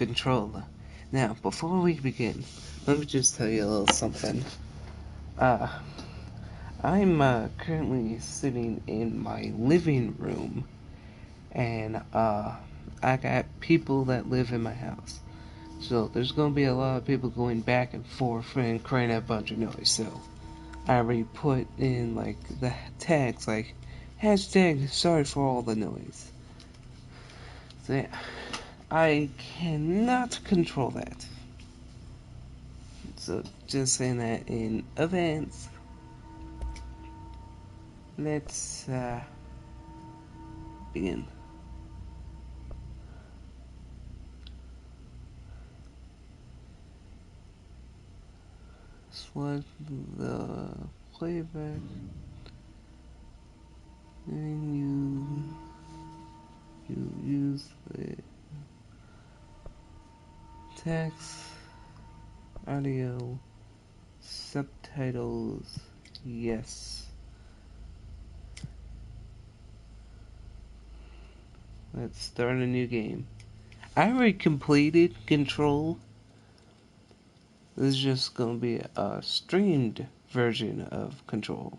control. Now, before we begin, let me just tell you a little something. Uh, I'm currently sitting in my living room, and I got people that live in my house. So there's gonna be a lot of people going back and forth and creating a bunch of noise. So I already put in like the tags like hashtag sorry for all the noise. So yeah, I cannot control that. So just saying that in advance. Let's begin. Select the playback and you use the text, audio, subtitles, yes. Let's start a new game. I already completed Control. This is just gonna be a streamed version of Control.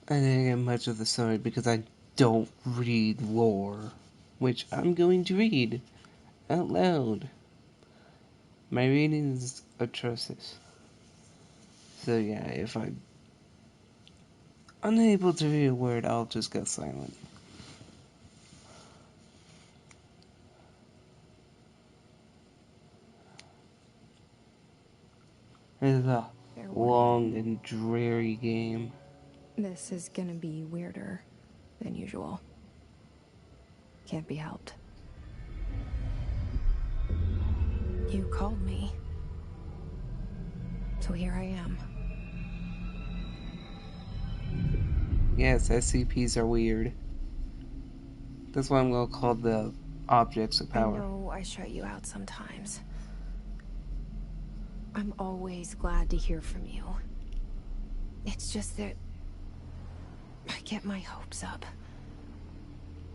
I didn't get much of the story because I don't read lore, which I'm going to read out loud. My reading is atrocious. So yeah, if I'm unable to read a word, I'll just go silent. It is a long and dreary game. This is gonna be weirder than usual. Can't be helped. You called me. So here I am. Yes, SCPs are weird. That's why I'm gonna call the objects of power. I know I shut you out sometimes. I'm always glad to hear from you. It's just that I get my hopes up.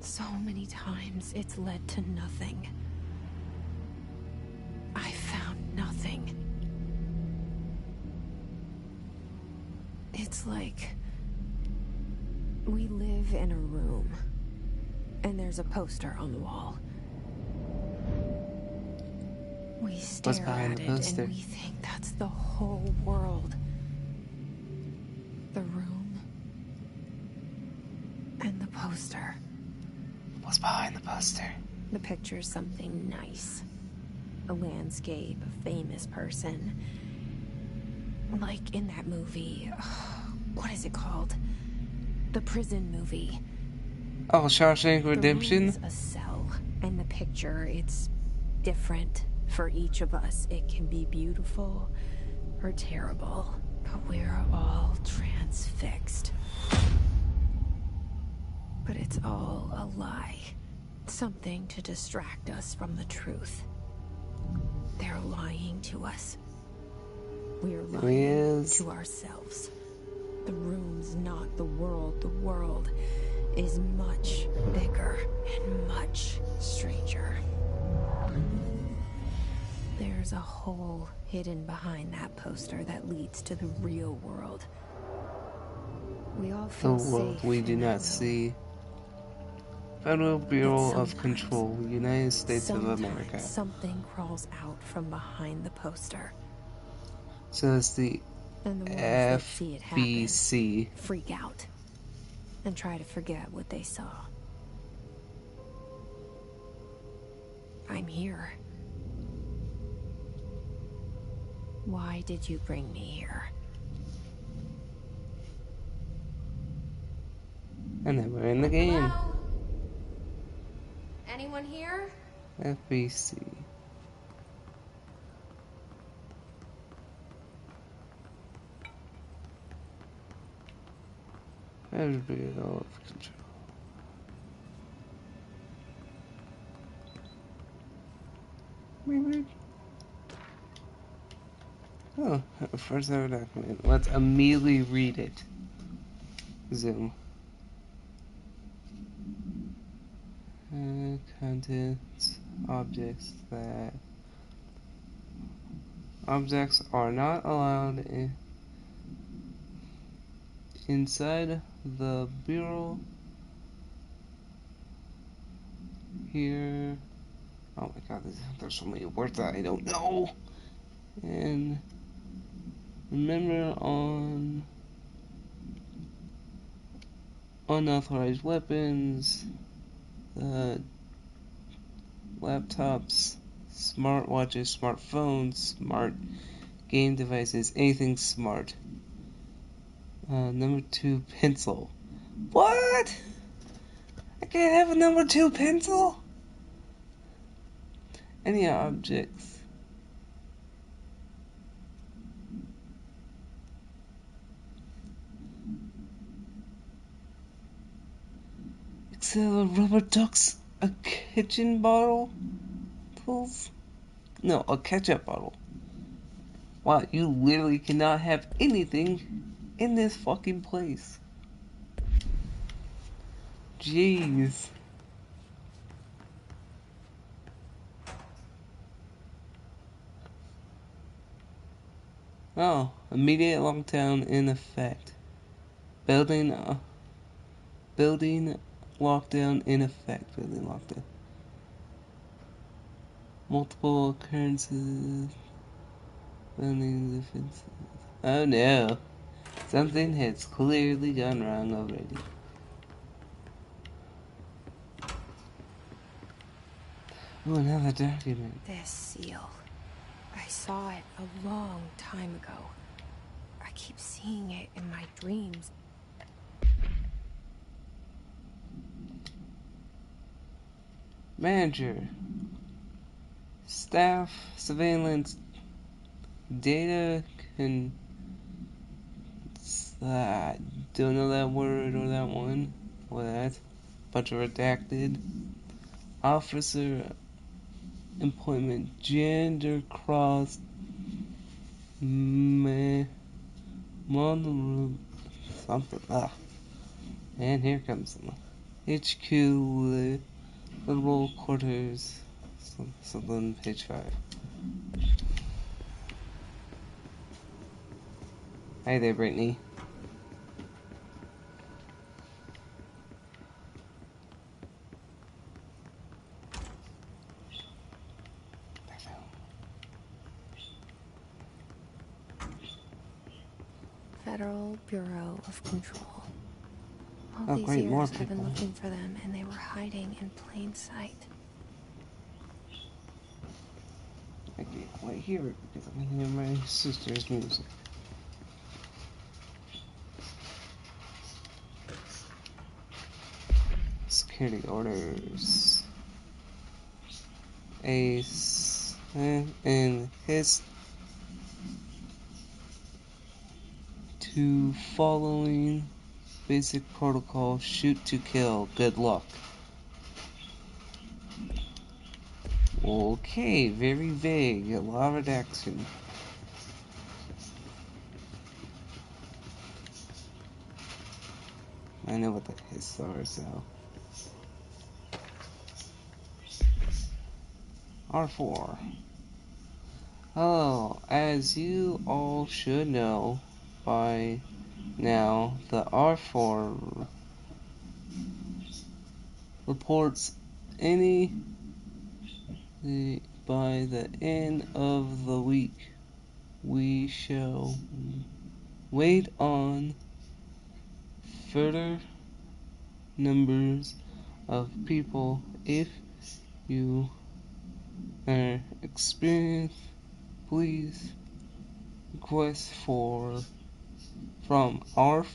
So many times it's led to nothing. I found nothing. It's like we live in a room, and there's a poster on the wall. We stare at it and we think that's the whole world. The room and the poster. What's behind the poster? The picture's something nice. A landscape, a famous person. Like in that movie. What is it called? The prison movie. Oh, Shawshank Redemption? The room's a cell, and the picture, it's different for each of us. It can be beautiful or terrible, but we're all transfixed. But it's all a lie. Something to distract us from the truth. They're lying to us. We're lying to ourselves. The room's not the world. The world is much bigger and much stranger. There's a hole hidden behind that poster that leads to the real world. We all feel safe. The world we do not see. Federal Bureau of Control, United States of America. Something crawls out from behind the poster. So it's the FBC. Freak out and try to forget what they saw. I'm here. Why did you bring me here? And then we're in the game. Hello? Anyone here? FBC. Federal Bureau of Control. Maybe. Oh, first ever document. Let's immediately read it. Zoom. Contents, objects are not allowed inside the bureau here. Oh my god, there's so many words that I don't know. And remember, on unauthorized weapons, laptops, smartwatches, smartphones, smart game devices, anything smart. Number 2, pencil. What? I can't have a number 2 pencil? Any objects. Except rubber ducks, a kitchen bottle, tools? No, a ketchup bottle. Wow, you literally cannot have anything in this fucking place. Jeez. Oh, immediate lockdown in effect. Building lockdown in effect. Building lockdown. Multiple occurrences. Building defenses. Oh no. Something has clearly gone wrong already. Oh, another document. This seal. I saw it a long time ago. I keep seeing it in my dreams. Manager. Staff surveillance data can. Don't know that word or that one. Or that. Bunch of redacted. Officer employment. Gender cross. Something. And here comes someone. HQ. Little quarters. Something. Page 5. Hi there, Brittany. Federal Bureau of Control. All Oh, these great, more years I've been people. looking for them, and they were hiding in plain sight. I can't quite hear it because I can hear my sister's music. Security orders. Ace and his to following basic protocol: shoot to kill. Good luck. Okay, very vague. A lot of redaction. I know what the hiss are, so. R4. Oh, as you all should know by now, the R4 reports any by the end of the week. We shall wait on further numbers of people. If you are experienced, please request from R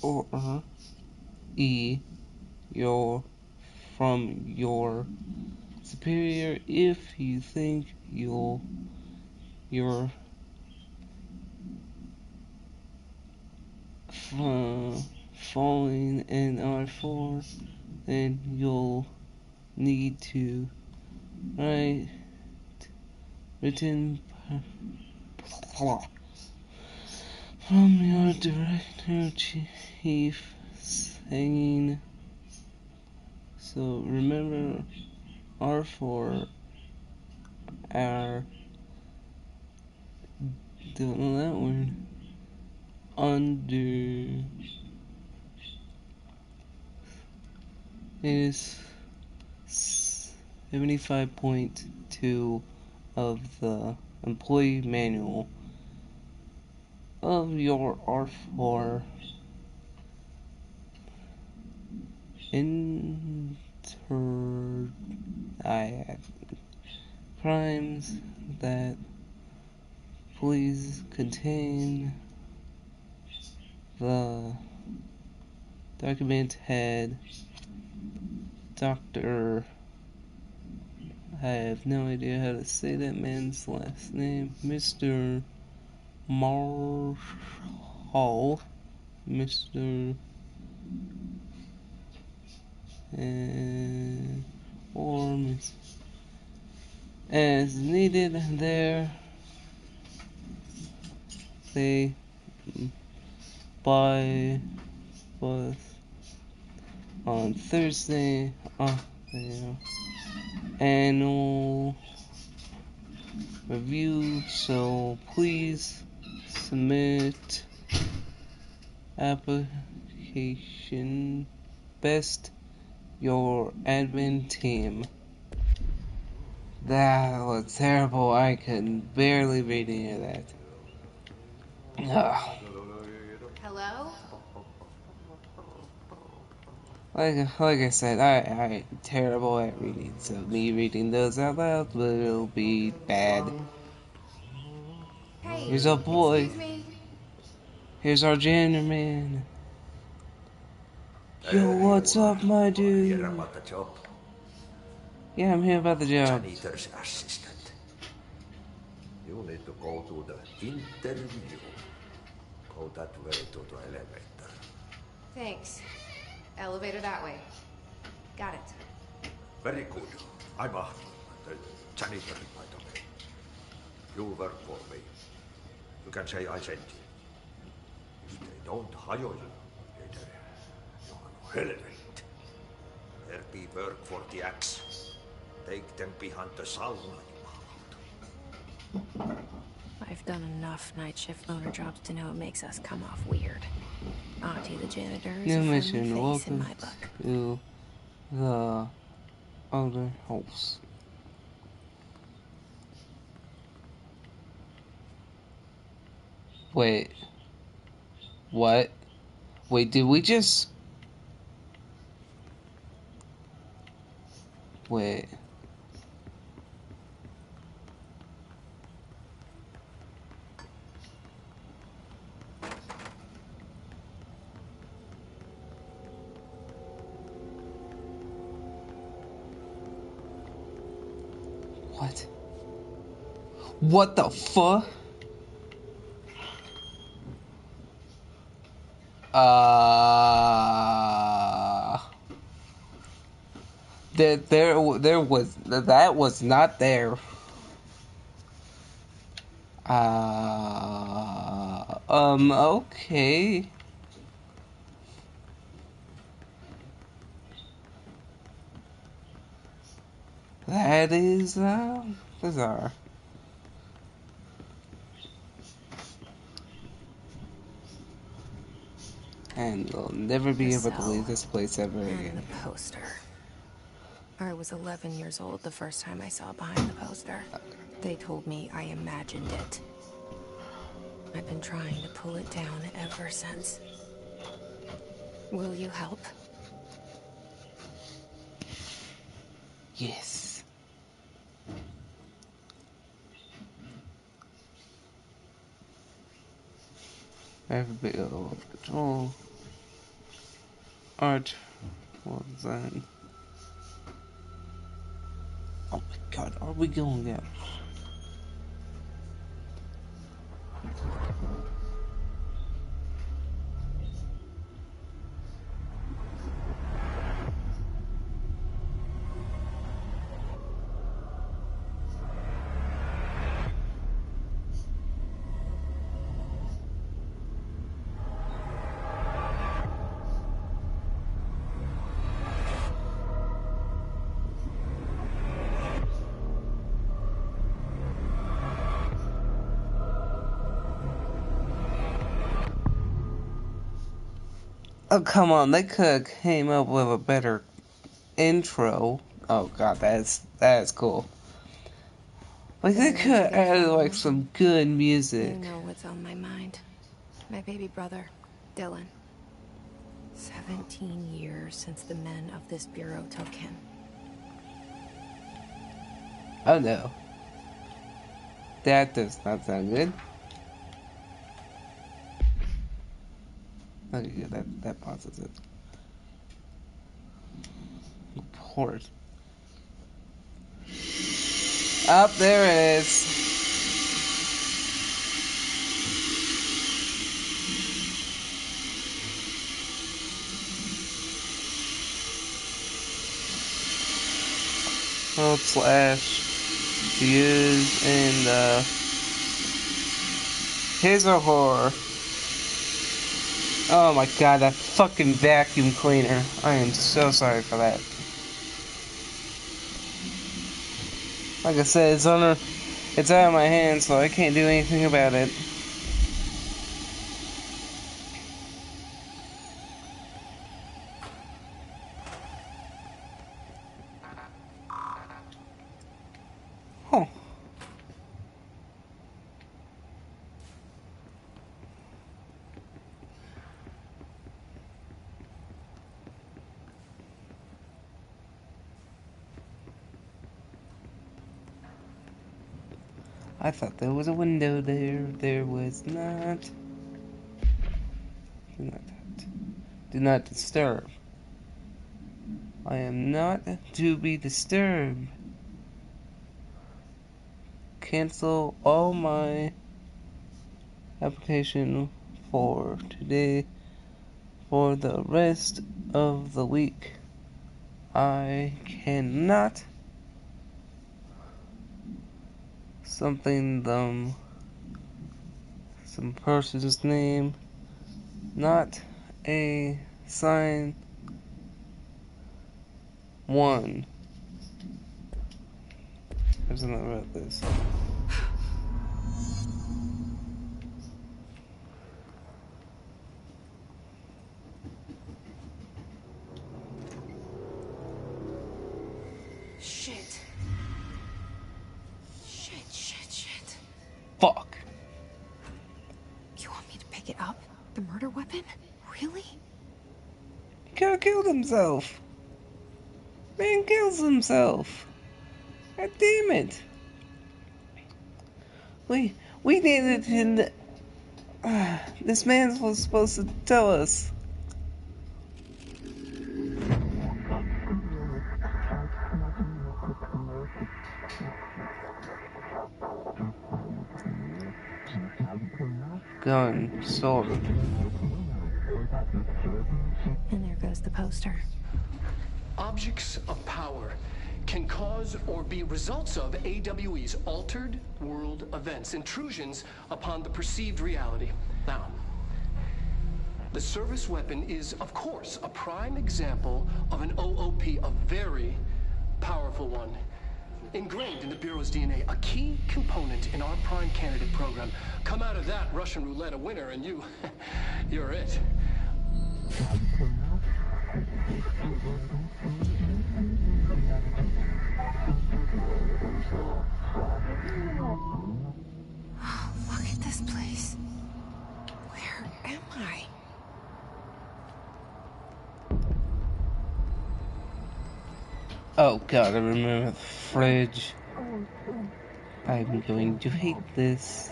or E from your superior if you think you're falling in R4, then you'll need to write written from your director chief saying, so remember R4 are doing that word under is 75.2 of the employee manual of your R4 crimes that please contain the document head Dr. I have no idea how to say that man's last name. Mr. Marshall. Mr. Or Miss. As needed there, they buy bus on Thursday. Annual review, so please submit application. Best your admin team. That was terrible. I could barely read any of that. Ugh. Hello? Like I said, I'm terrible at reading, so me reading those out loud will be bad. Hey, Here's our boy. excuse me. Here's our janitor man. Yo, what's up, my dude? Here about the job. Yeah, I'm here about the job. Janitor's assistant. You need to go to the interview. Go that way to the elevator. Thanks. Elevator that way. Got it. Very good. I'm the janitor, by the way. You work for me. You can say I sent you. If they don't hire you, later you are relevant. There be work for the axe. Take them behind the sauna, you I've done enough night shift loner jobs to know it makes us come off weird. Auntie the janitor is New a mission. friendly face in Welcome my book. to the other house. Wait. What? Wait, did we just... Wait. What? What the fuck? There was, that was not there. Okay. That is, bizarre. And we'll never be able to leave this place ever And again. the poster. I was 11 years old the first time I saw behind the poster. They told me I imagined it. I've been trying to pull it down ever since. Will you help? Yes. I have a bit of control. Art. Well done. Oh my god, are we going out? Oh, come on, they could have came up with a better intro. Oh god, that is cool. Like, they could have added, like, some good music. You know what's on my mind. My baby brother, Dylan. 17 years since the men of this bureau took him. Oh no. That does not sound good. Okay, good, that pauses it. Report. Up there it is. / views and his or horror. Oh my god, that fucking vacuum cleaner. I am so sorry for that. Like I said, it's out of my hands, so I can't do anything about it. Huh. I thought there was a window there. There was not. Do not disturb. I am not to be disturbed. Cancel all my application for today for the rest of the week. I cannot some person's name, not a sign one. There's something about this. Shit. Shit. Fuck. You want me to pick it up? The murder weapon? Really? He could have killed himself. Man kills himself. God damn it. We needed him. This man was supposed to tell us. Gun, sword. And there goes the poster. Objects of power can cause or be results of AWE's altered world events, intrusions upon the perceived reality. Now, the service weapon is, of course, a prime example of an OOP, a very powerful one. Ingrained in the Bureau's DNA, a key component in our prime candidate program. Come out of that Russian roulette a winner and you're it. Oh, look at this place. Where am I? Oh god, I remember the fridge. I'm going to hate this.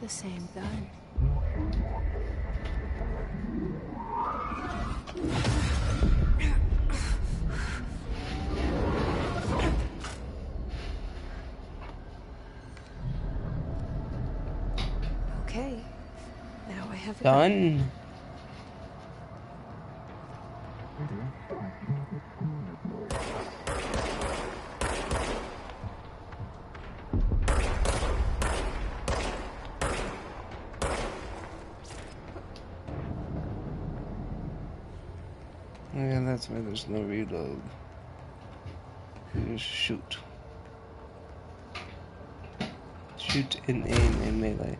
The same gun. Okay. Now I have a gun. Done. Yeah, that's why there's no reload. You just shoot. Shoot and aim and melee.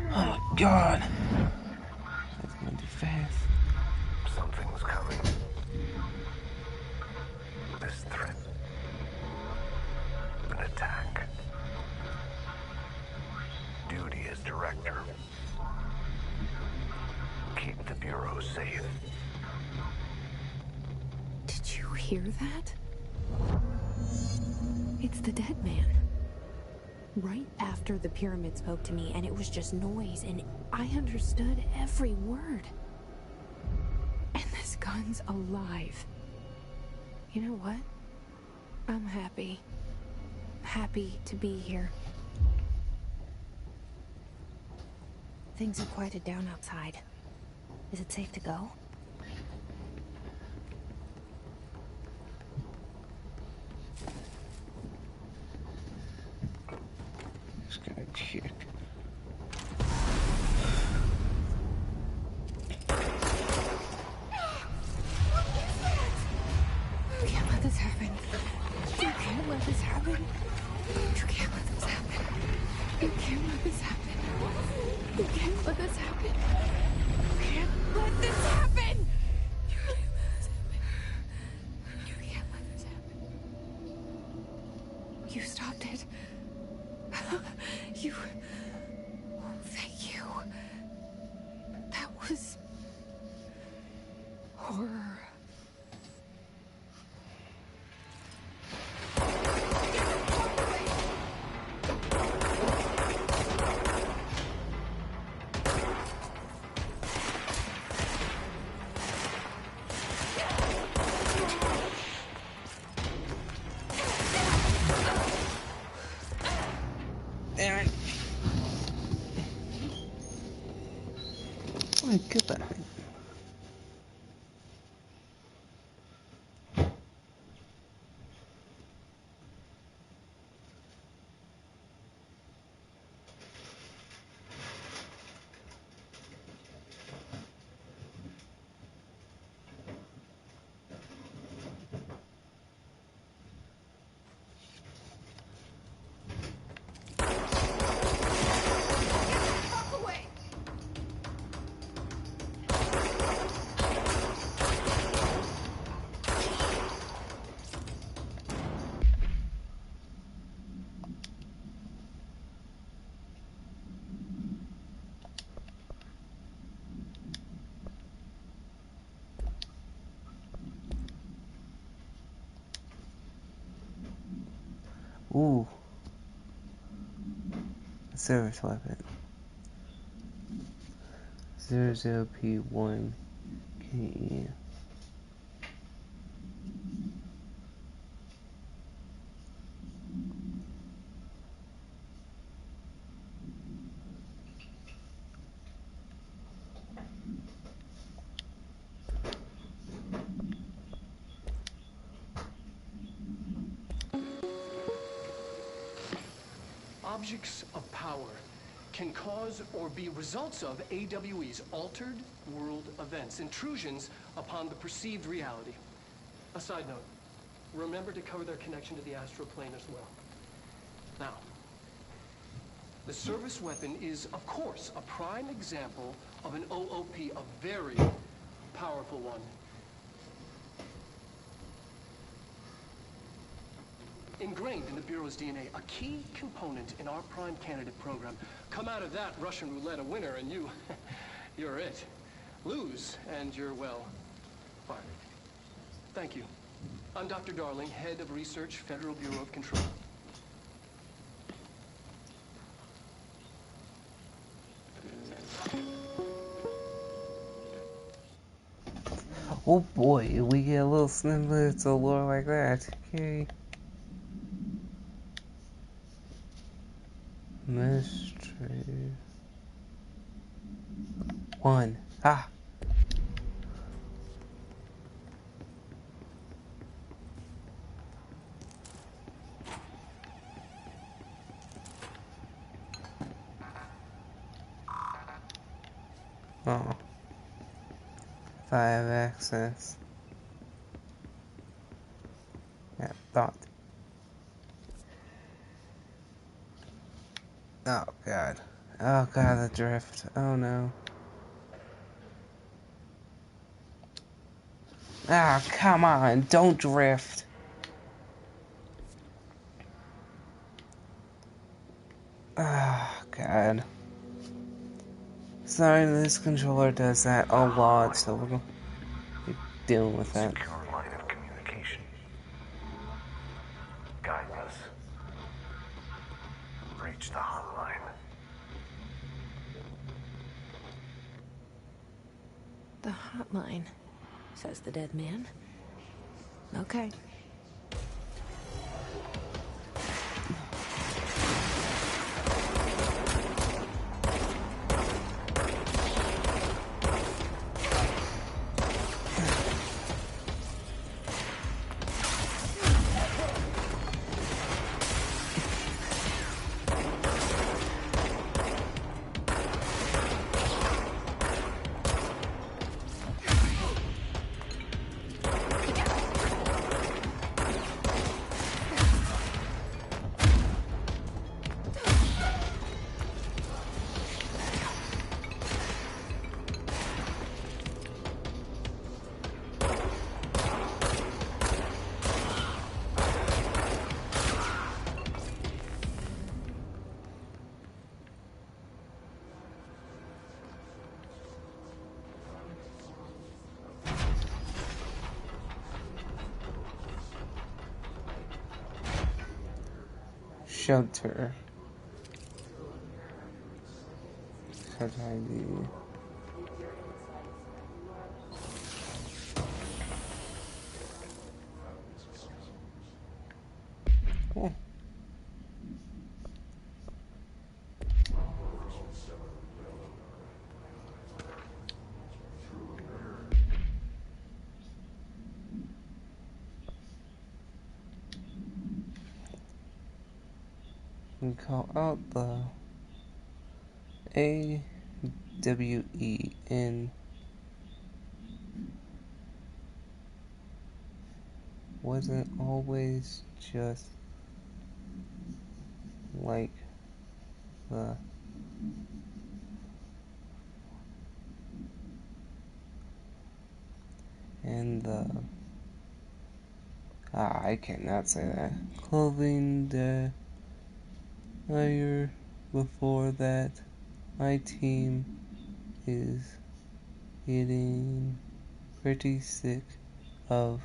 Oh my god! That's going too fast. Something's coming. This threat. An attack. Duty as director. Keep the Bureau safe. Did you hear that? It's the dead man. Right after the pyramid spoke to me, and it was just noise, and I understood every word. And this gun's alive. You know what? I'm happy. Happy to be here. Things have quieted down outside. Is it safe to go? Just gotta check. You can't let this happen. You can't let this happen. You can't let this happen. You can't let this happen. You can't let this happen. You can't let this happen. You can't let this happen. You can't let this happen. You stopped it. You... Oh, thank you. That was... horror. Aaron. Oh my god. Ooh. Service weapon. 00P1 KE. Objects of power can cause or be results of AWE's altered world events, intrusions upon the perceived reality. A side note, remember to cover their connection to the astral plane as well. Now, the service weapon is, of course, a prime example of an OOP, a very powerful one. Ingrained in the Bureau's DNA, a key component in our prime candidate program. Come out of that Russian roulette a winner and you're it. Lose and you're, well, fired. Thank you. I'm Dr. Darling, head of research, Federal Bureau of Control. Oh boy, we get a little snippets of lore like that. Okay. Mystery. 1. Ah! Oh. If I have access. Yeah, thought. Oh god. Oh god, the drift. Oh no. Ah, come on, don't drift. Ah, god. Sorry, this controller does that a lot, so we're gonna be dealing with that. Secure line of communication. Guide us. Reach the hotline. The hotline, says the dead man. Okay. Shelter. Shelter ID. Cool. We call out the AWEN wasn't always just like the and the I cannot say that. Clothing the year before that, my team is getting pretty sick of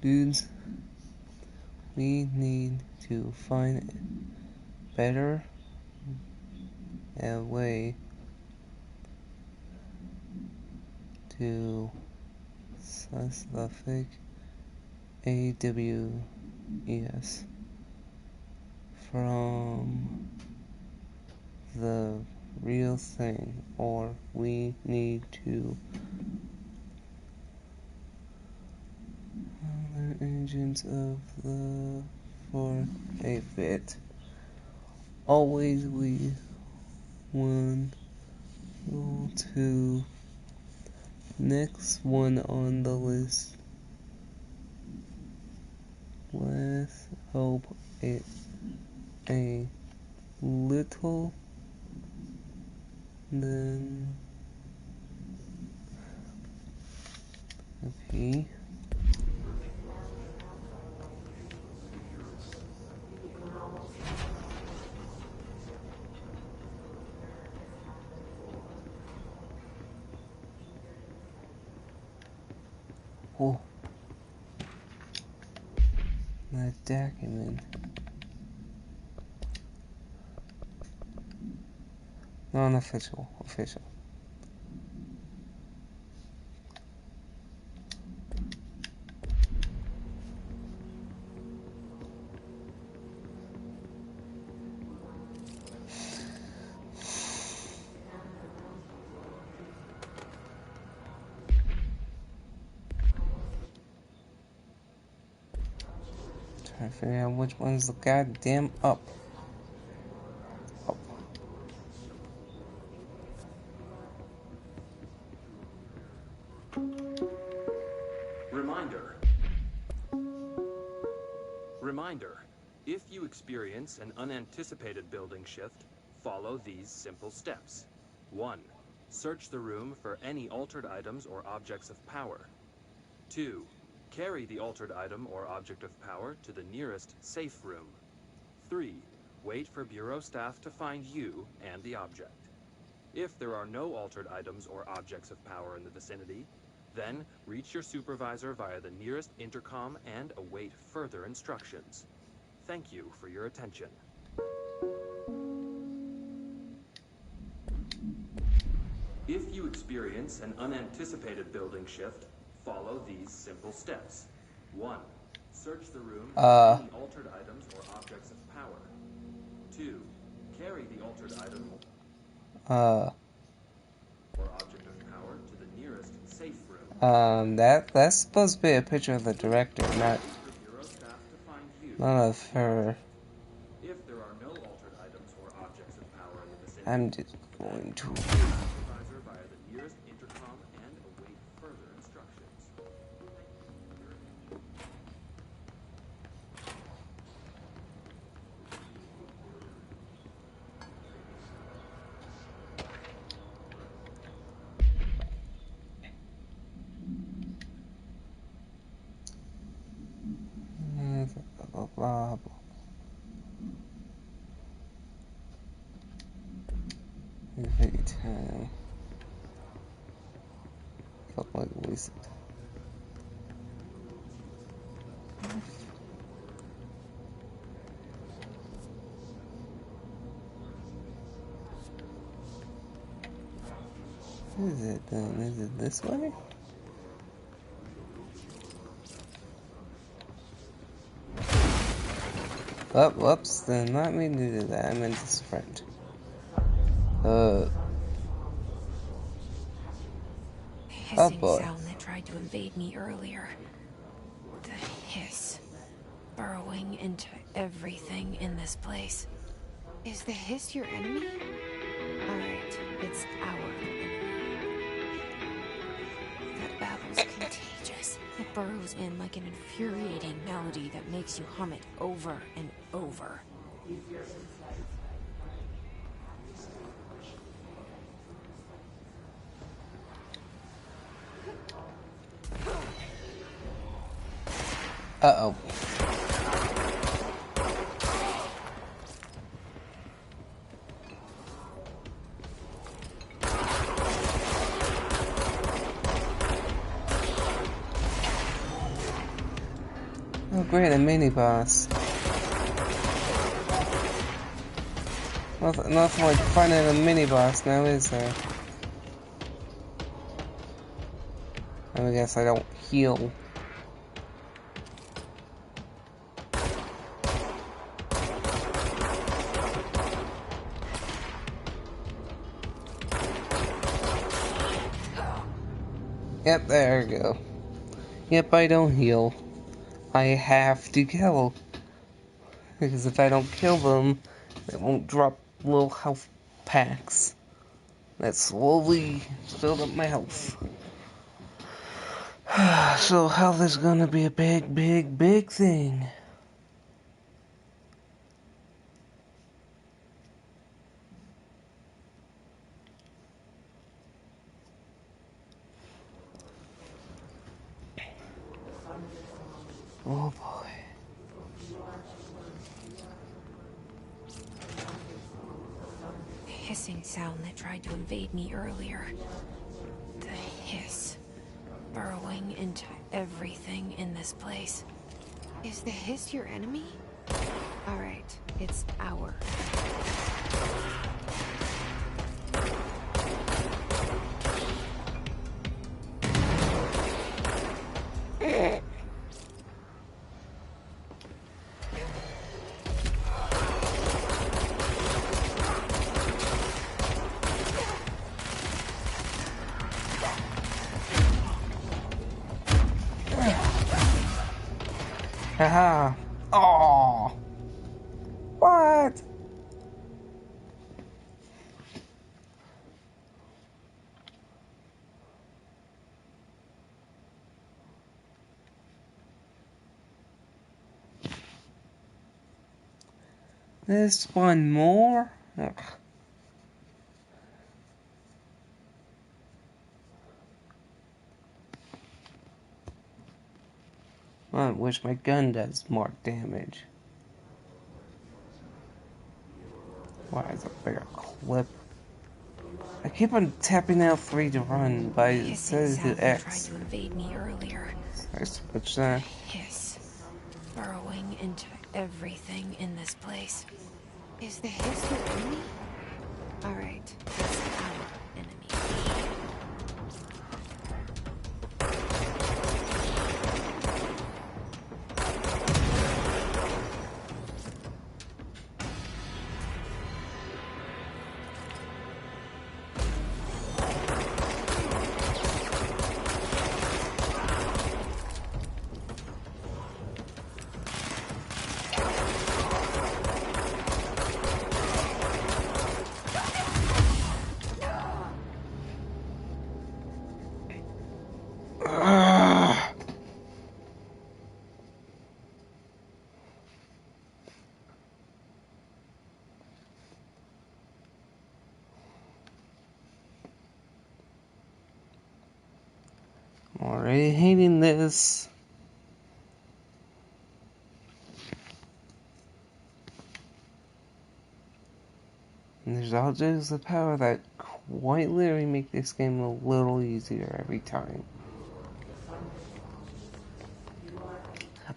dudes. We need to find a better way to suss the fake AWES from the real thing, or we need to other agents of the for a fit. Always we one go to next one on the list. Let's hope it a little Then okay. Oh, that document. Non-official, official. Trying to figure out which one's the goddamn up. Up. Reminder, if you experience an unanticipated building shift, follow these simple steps. 1. Search the room for any altered items or objects of power. 2. Carry the altered item or object of power to the nearest safe room. 3. Wait for Bureau staff to find you and the object. If there are no altered items or objects of power in the vicinity, then reach your supervisor via the nearest intercom and await further instructions. Thank you for your attention. If you experience an unanticipated building shift, follow these simple steps. 1. Search the room for any altered items or objects of power. 2. Carry the altered item or object of power to the nearest safe room. That's supposed to be a picture of the director, not of her. If there are no altered items or objects of power in the vicinity, I'm just going to. supervisor via the nearest intercom and await further instructions. Blah, blah, blah. Every time. Felt like wasted. What is it then? Is it this way? Oh, whoops, did not mean to do that. I meant to sprint. Hissing boy. sound that tried to invade me earlier. The hiss. Burrowing into everything in this place. Is the hiss your enemy? Alright, it's our enemy. That babble's contagious. It burrows in like an infuriating melody that makes you hum it over and over. Uh-oh. Oh great, a mini-boss. Nothing like finding a mini-boss now, is there? I guess I don't heal. Yep, there we go. Yep, I don't heal. I have to kill. Because if I don't kill them, they won't drop little health packs that slowly build up my health. So health is gonna be a big, big, big thing. Oh boy. The hissing sound that tried to invade me earlier. The hiss. Burrowing into everything in this place. Is the hiss your enemy? Alright, it's our. Haha. Oh. What? There's one more? Ugh. I wish my gun does more damage. Why is a bigger clip? I keep on tapping L3 to run, but it says to Tried X. to invade me earlier. I switch that. Hiss. Burrowing into everything in this place. Is the hiss your enemy? Alright, it's our enemy. I'm already hating this. And there's all just the power that quite literally make this game a little easier every time.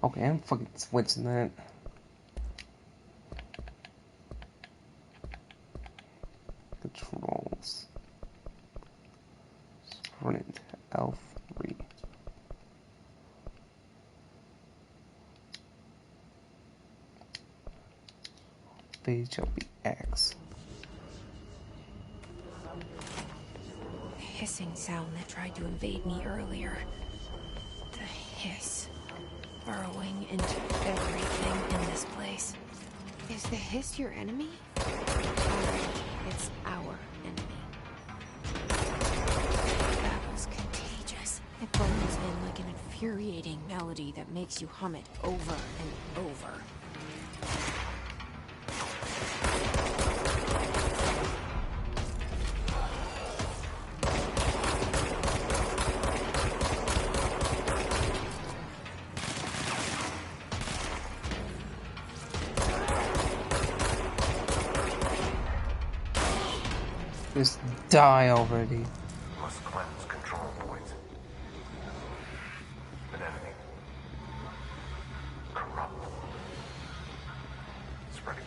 Okay, I'm fucking switching that. Controls. Sprint L3. These shall be X. The hissing sound that tried to invade me earlier. The hiss. Burrowing into everything in this place. Is the hiss your enemy? Alright, it's our enemy. That was contagious. It burns in like an infuriating melody that makes you hum it over and over. Just die already. Must cleanse control points. An enemy. Corrupt. Spreading.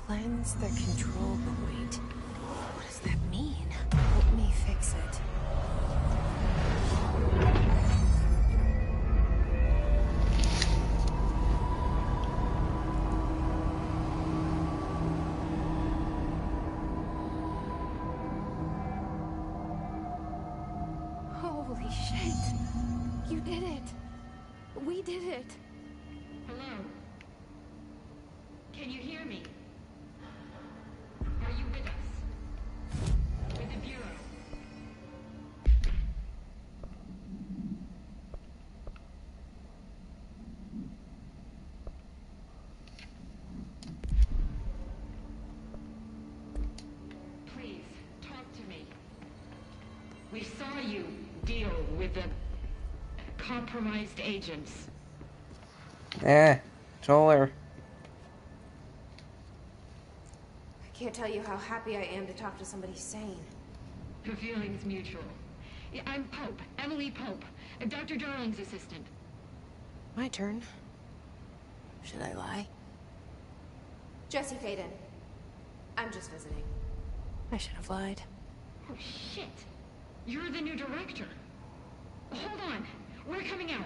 Cleanse the control point. What does that mean? Let me fix it. Holy shit! You did it! We did it! Hello? Can you hear me? Are you with us? With the Bureau? Please, talk to me. We saw you. deal with the compromised agents. Told her. I can't tell you how happy I am to talk to somebody sane. The feeling's mutual. Yeah, I'm Pope, Emily Pope, Dr. Darling's assistant. My turn. Should I lie? Jesse Faden. I'm just visiting. I should have lied. Oh, shit. You're the new director. Hold on. We're coming out.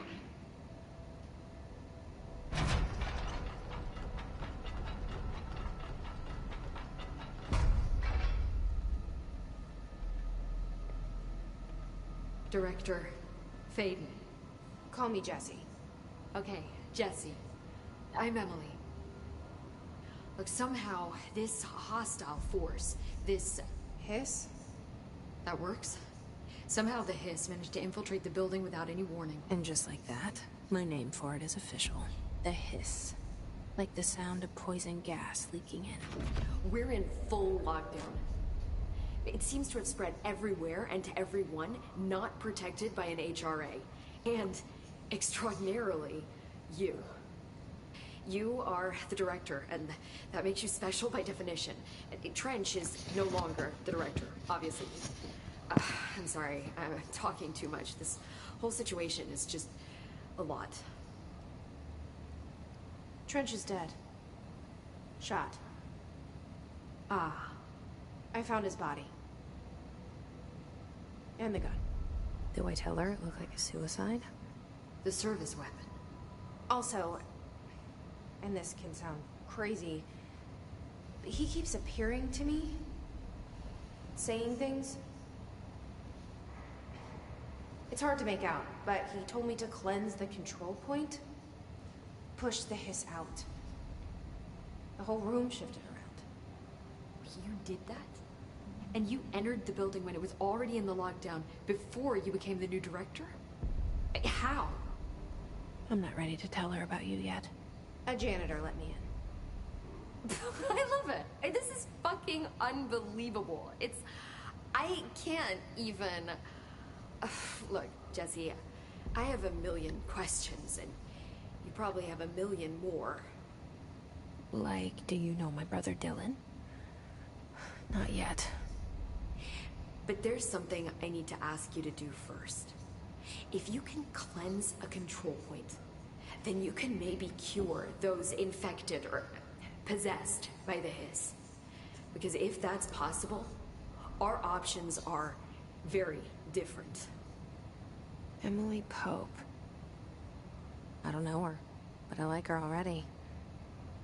Director Faden. Call me Jesse. Okay, Jesse. I'm Emily. Look, somehow this hostile force, this Hiss? that works. Somehow the hiss managed to infiltrate the building without any warning. And just like that, my name for it is official. The hiss. Like the sound of poison gas leaking in. We're in full lockdown. It seems to have spread everywhere and to everyone not protected by an HRA. And, extraordinarily, you. You are the director, and that makes you special by definition. Trench is no longer the director, obviously. I'm sorry, I'm talking too much. This whole situation is just a lot. Trench is dead. Shot. Ah, I found his body. And the gun. Do I tell her it looked like a suicide? the service weapon. Also, and this can sound crazy, but he keeps appearing to me, saying things. It's hard to make out, but he told me to cleanse the control point, push the hiss out. The whole room shifted around. You did that? And you entered the building when it was already in the lockdown before you became the new director? How? I'm not ready to tell her about you yet. A janitor let me in. I love it. This is fucking unbelievable. I can't even... Look, Jesse, I have a million questions, and you probably have a million more. Like, do you know my brother Dylan? Not yet. But there's something I need to ask you to do first. If you can cleanse a control point, then you can maybe cure those infected or possessed by the hiss. Because if that's possible, our options are very different. Emily Pope. I don't know her, but I like her already.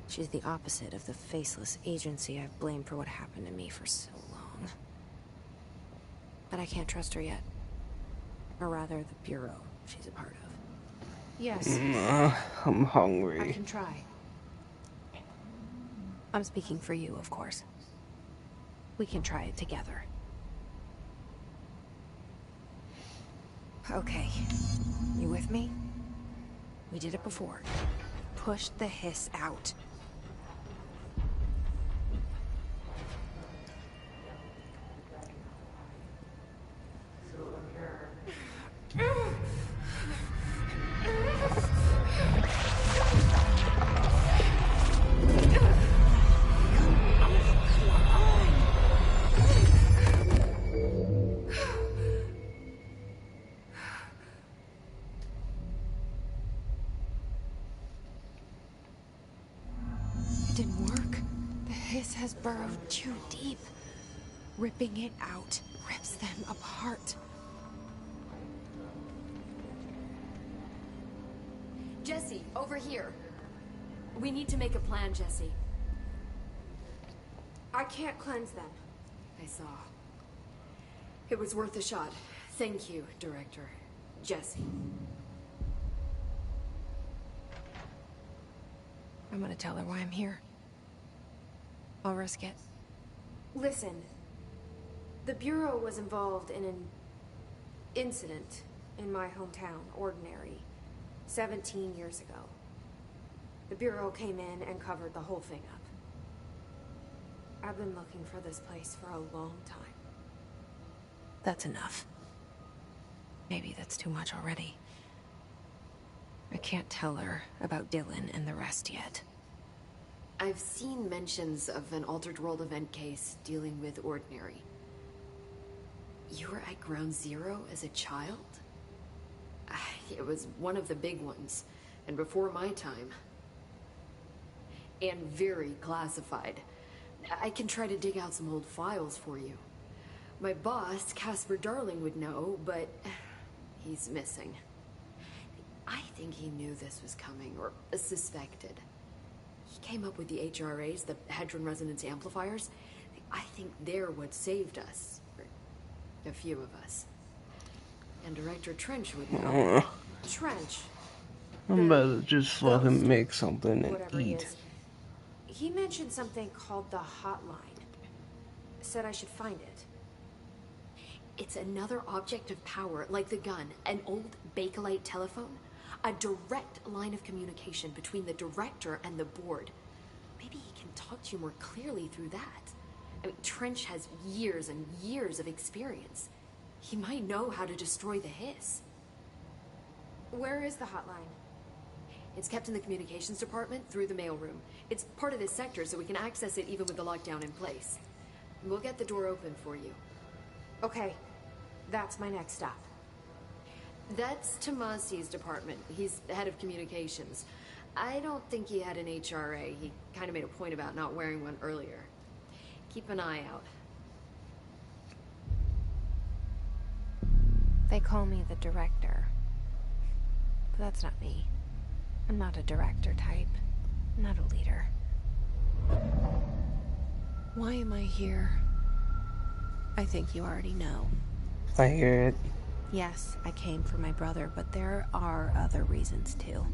She's the opposite of the faceless agency I've blamed for what happened to me for so long. But I can't trust her yet. Or rather, the Bureau she's a part of. Yes, I'm hungry. I can try. I'm speaking for you, of course. We can try it together. Okay. You with me? We did it before. Push the hiss out. It didn't work. The hiss has burrowed too deep. Ripping it out rips them apart. Jesse, over here. We need to make a plan, Jesse. I can't cleanse them. I saw. It was worth a shot. Thank you, Director. Jesse. I'm gonna tell her why I'm here. I'll risk it. Listen, the Bureau was involved in an incident in my hometown, Ordinary, 17 years ago. The Bureau came in and covered the whole thing up. I've been looking for this place for a long time. That's enough. Maybe that's too much already. I can't tell her about Dylan and the rest yet. I've seen mentions of an Altered World event case dealing with Ordinary. You were at Ground Zero as a child? It was one of the big ones, and before my time. And very classified. I can try to dig out some old files for you. My boss, Casper Darling, would know, but he's missing. I think he knew this was coming, or suspected. He came up with the HRAs, the Hadron Resonance Amplifiers. I think they're what saved us. Or a few of us. And Director Trench would know. Trench. I'm about to just fucking make something and Whatever he eat. is. He mentioned something called the Hotline. Said I should find it. It's another object of power, like the gun, an old Bakelite telephone. A direct line of communication between the director and the board. Maybe he can talk to you more clearly through that. I mean, Trench has years and years of experience. He might know how to destroy the Hiss. Where is the hotline? It's kept in the communications department through the mailroom. It's part of this sector, so we can access it even with the lockdown in place. We'll get the door open for you. Okay, that's my next stop. That's Tomasi's department. He's head of communications. I don't think he had an HRA. He kind of made a point about not wearing one earlier. Keep an eye out. They call me the director. But that's not me. I'm not a director type. I'm not a leader. Why am I here? I think you already know. I hear it. Yes, I came for my brother, but there are other reasons too.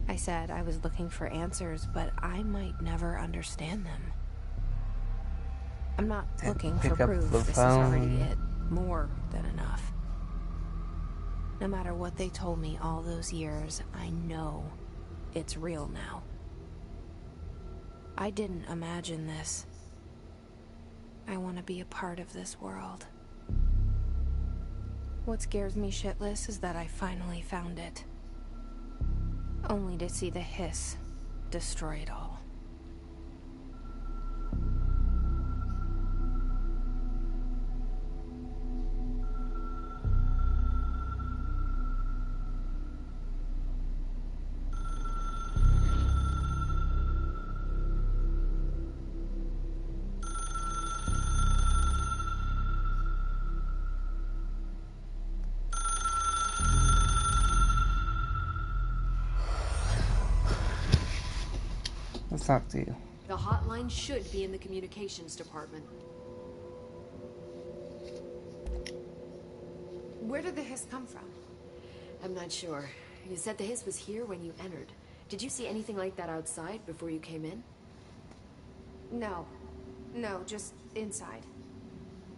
I said I was looking for answers, but I might never understand them. I'm not looking for proof. This is already it. More than enough. No matter what they told me all those years, I know it's real now. I didn't imagine this. I want to be a part of this world. What scares me shitless is that I finally found it. Only to see the Hiss destroy it all. Let's talk to you. The hotline should be in the communications department. Where did the Hiss come from? I'm not sure. You said the Hiss was here when you entered. Did you see anything like that outside before you came in? No. No, just inside.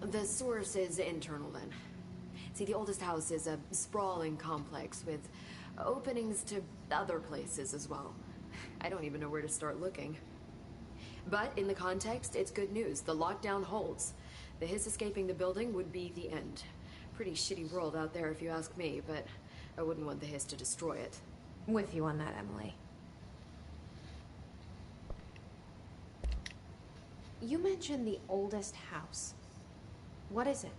The source is internal then. See, the oldest house is a sprawling complex with openings to other places as well. I don't even know where to start looking. But in the context, it's good news. The lockdown holds. The Hiss escaping the building would be the end. Pretty shitty world out there if you ask me, but I wouldn't want the Hiss to destroy it. With you on that, Emily. You mentioned the oldest house. What is it?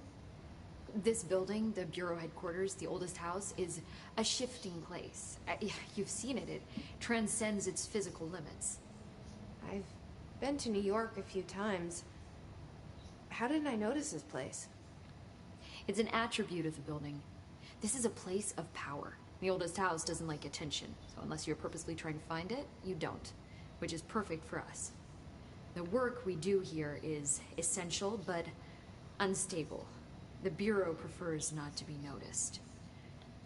This building, the Bureau headquarters, the oldest house, is a shifting place. You've seen it. It transcends its physical limits. I've been to New York a few times. How didn't I notice this place? It's an attribute of the building. This is a place of power. The oldest house doesn't like attention, so unless you're purposely trying to find it, you don't, which is perfect for us. The work we do here is essential, but unstable. The Bureau prefers not to be noticed.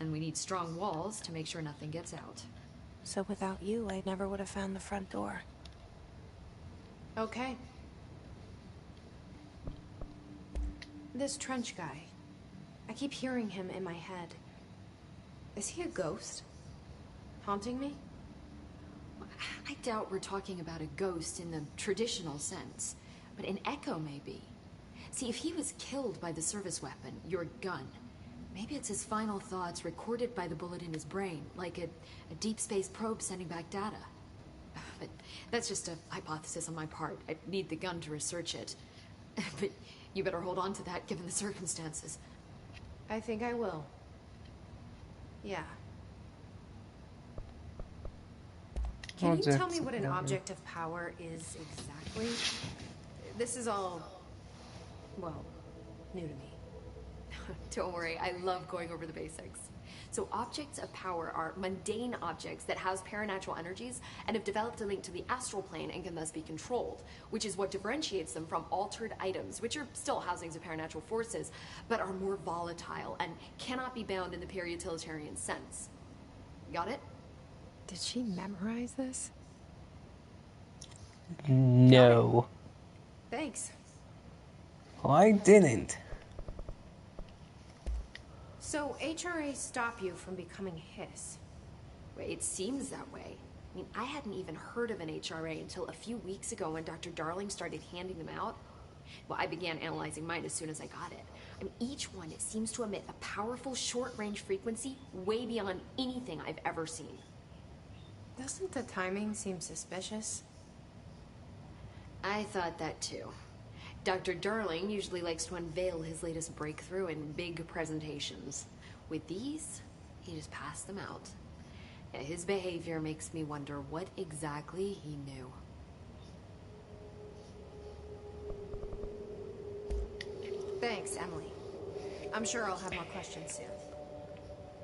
And we need strong walls to make sure nothing gets out. So without you, I never would have found the front door. Okay. This Trench guy. I keep hearing him in my head. Is he a ghost? Haunting me? I doubt we're talking about a ghost in the traditional sense, but an echo maybe. See, if he was killed by the service weapon, your gun, Maybe it's his final thoughts recorded by the bullet in his brain, like a deep space probe sending back data. But that's just a hypothesis on my part. I need the gun to research it. But you better hold on to that given the circumstances. I think I will. Yeah. Can you tell me what an object of power is exactly? This is all, well, new to me. Don't worry, I love going over the basics. So objects of power are mundane objects that house paranatural energies and have developed a link to the astral plane and can thus be controlled, which is what differentiates them from altered items, which are still housings of paranatural forces, but are more volatile and cannot be bound in the pure utilitarian sense. Got it? Did she memorize this? No. Thanks. Well, I didn't. So, HRA stop you from becoming Hiss? It seems that way. I mean, I hadn't even heard of an HRA until a few weeks ago when Dr. Darling started handing them out. Well, I began analyzing mine as soon as I got it. I mean, each one, it seems to emit a powerful short-range frequency way beyond anything I've ever seen. Doesn't the timing seem suspicious? I thought that too. Dr. Darling usually likes to unveil his latest breakthrough in big presentations. With these, he just passed them out. Yeah, his behavior makes me wonder what exactly he knew. Thanks, Emily. I'm sure I'll have more questions soon.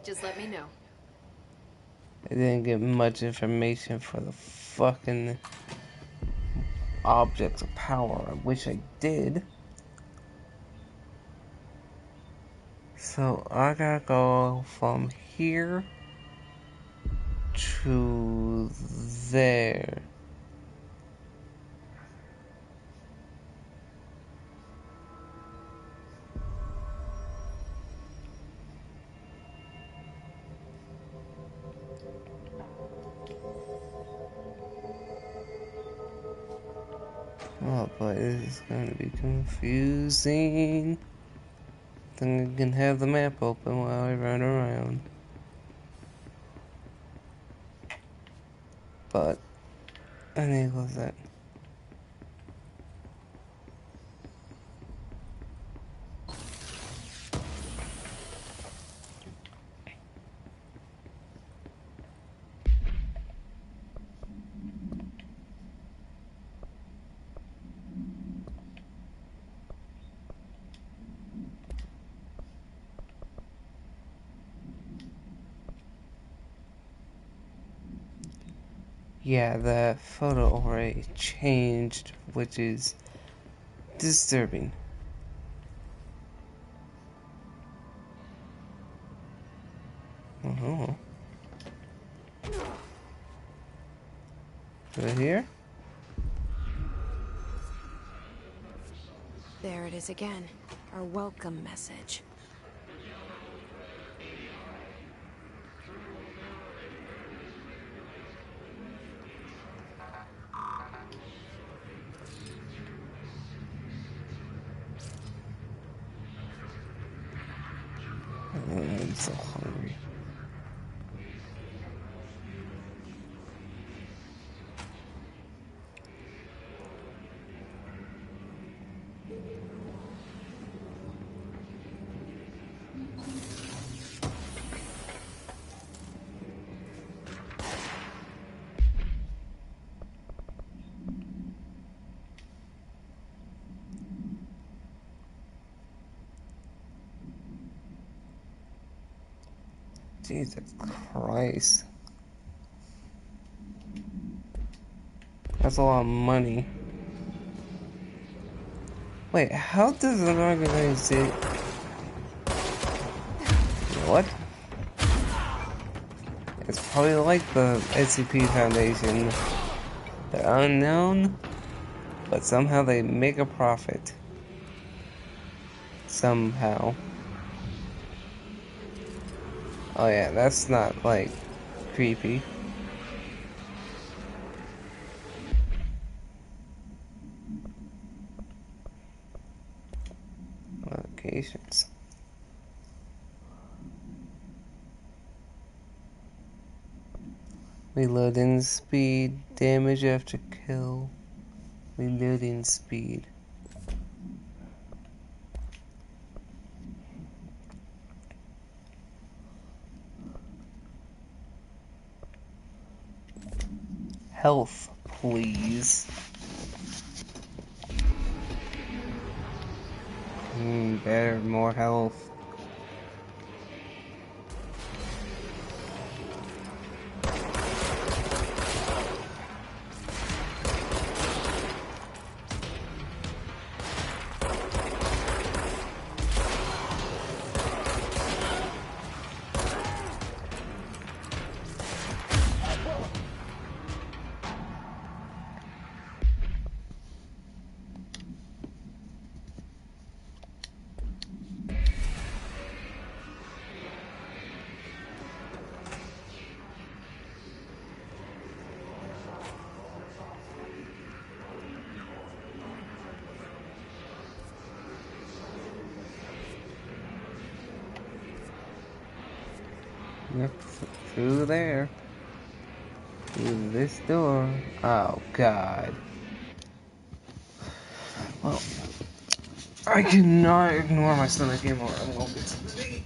Just let me know. I didn't get much information for the fucking objects of power. I wish I did. So I gotta go from here to there. Oh boy, this is going to be confusing. I think I can have the map open while I run around. But I need to close that. Yeah, the photo array changed, which is disturbing. Oh. Is it here? There it is again. Our welcome message. I'm so hungry. Jesus Christ. That's a lot of money. Wait, how does an organization... What? It's probably like the SCP Foundation. They're unknown, but somehow they make a profit. Somehow. Oh yeah, that's not, like, creepy. Locations. Reloading speed, damage after kill, reloading speed. Health, please. Better, more health. Yep, through there. Through this door. Oh, God. Well, I cannot ignore my stomach anymore. I'm gonna get something to eat.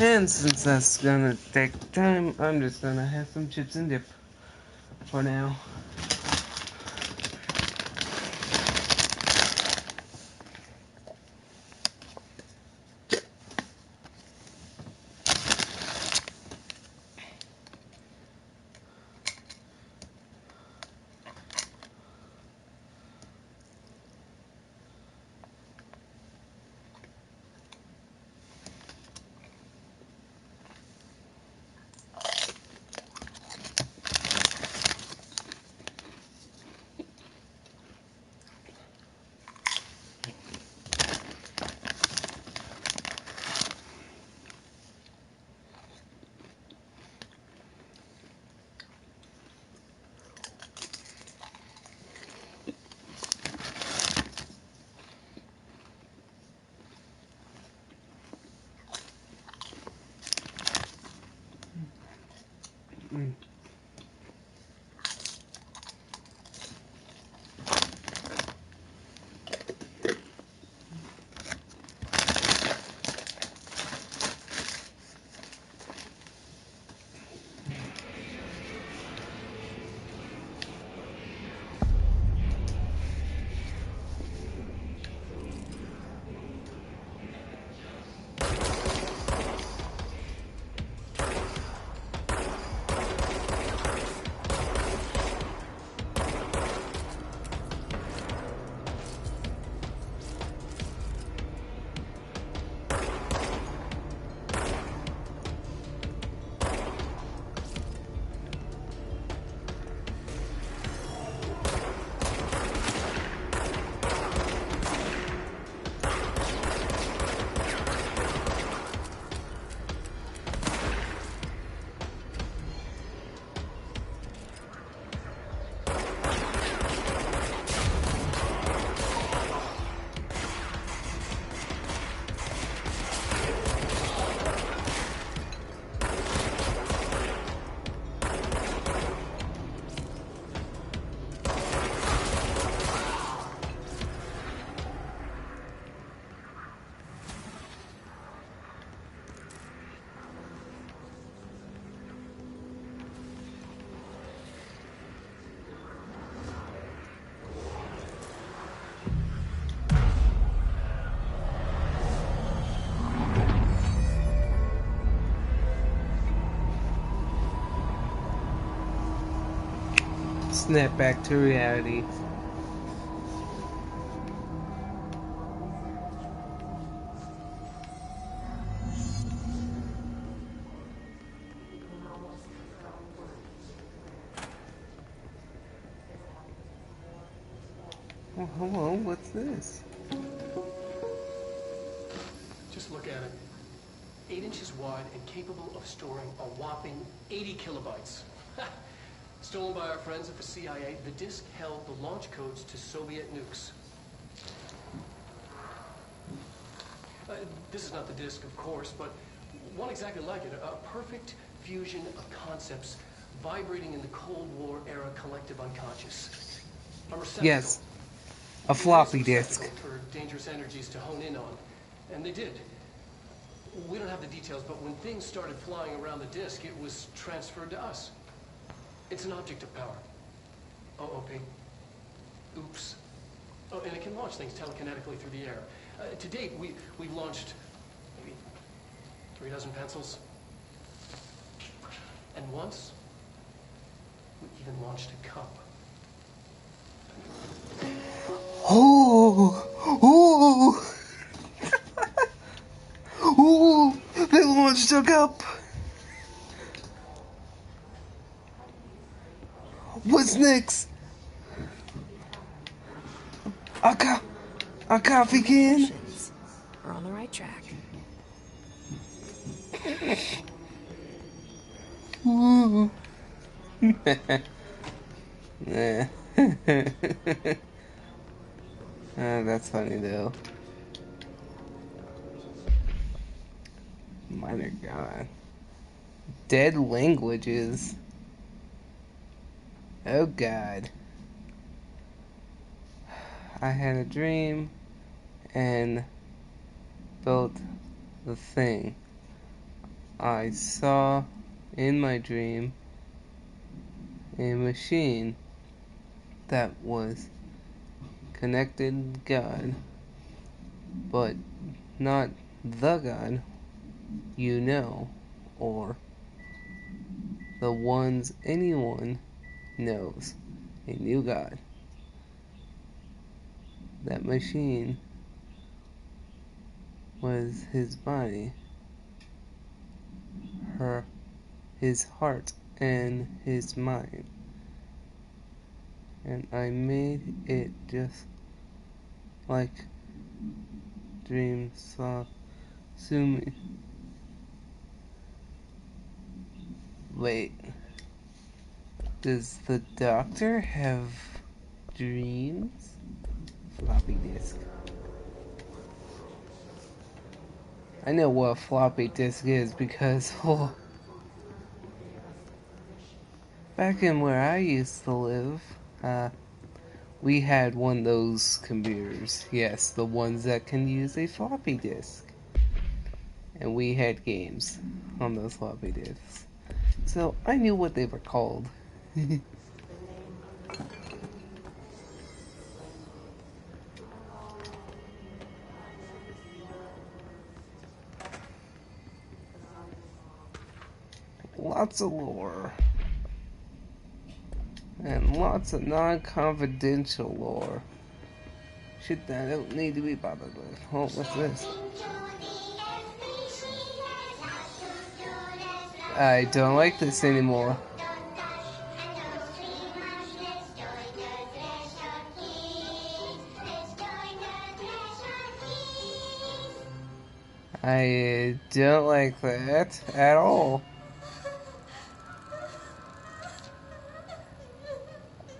And since that's gonna take time, I'm just gonna have some chips and dip for now. snap back to reality. Oh, hello, what's this? Just look at it. 8 inches wide and capable of storing a whopping 80 kilobytes. Stolen by our friends at the CIA, the disk held the launch codes to Soviet nukes. This is not the disk, of course, but one exactly like it. A perfect fusion of concepts vibrating in the Cold War era collective unconscious. A receptacle. Yes, a floppy disk. For dangerous energies to hone in on. And they did. We don't have the details, but when things started flying around the disk, it was transferred to us. It's an object of power. OOP. Oops. Oh, and it can launch things telekinetically through the air. To date, we've launched maybe 3 dozen pencils. And once, we even launched a cup. Oh! Oh! Oh! They launched a cup! What's next? A coffee can? We're on the right track. Ooh. Nah. That's funny though. Minor God. Dead languages. Oh God. I had a dream and built the thing. I saw in my dream a machine that was connected God, but not the God you know, or the ones anyone knows, a new God. That machine was his body, his heart, and his mind. And I made it just like dreams saw Sumi. Wait, does the doctor have dreams? Floppy disk. I know what a floppy disk is because, oh, back in where I used to live, we had one of those computers. Yes, the ones that can use a floppy disk. And we had games on those floppy disks. So I knew what they were called. Lots of lore. And lots of non-confidential lore. Shit that I don't need to be bothered with. Oh, what's this? I don't like this anymore. I don't like that at all.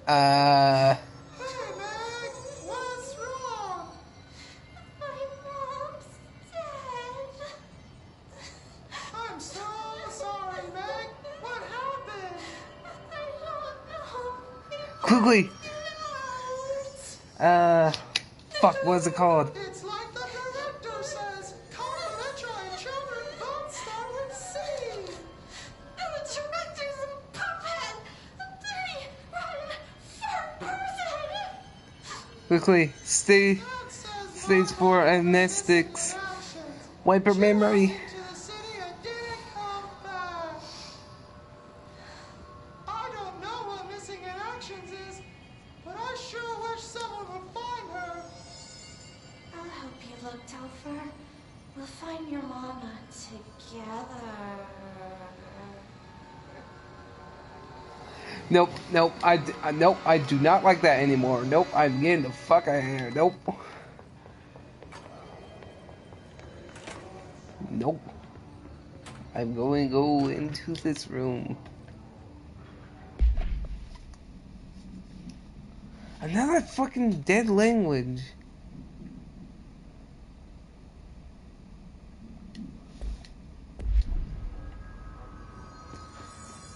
Hey, Meg! What's wrong? My mom's dead. I'm so sorry, Meg. What happened? I don't know. Quickly! Fuck, what's it called? It's like the director says. Confidential and children both start with C. The director's a puppet. They run third person. Quickly, stage 4 amnestics. Wipe her memory. To the city and didn't come back. I don't know what missing in actions over, we'll find your mama together. Nope, nope, nope, I do not like that anymore. Nope, I'm getting the fuck out of here. Nope. Nope. I'm going to go into this room. Another fucking dead language.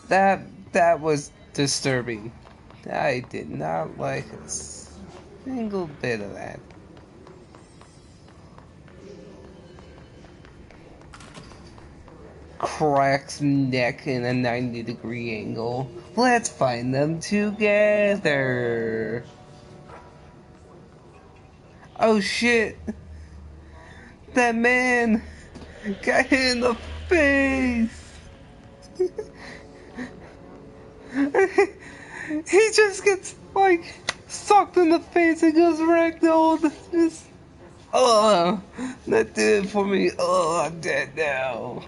That was disturbing. I did not like a single bit of that. Cracks neck in a 90-degree angle. Let's find them together. Oh shit! That man got hit in the face! He just gets, like, sucked in the face and goes ragdolled. Just, that did it for me. Oh, I'm dead now.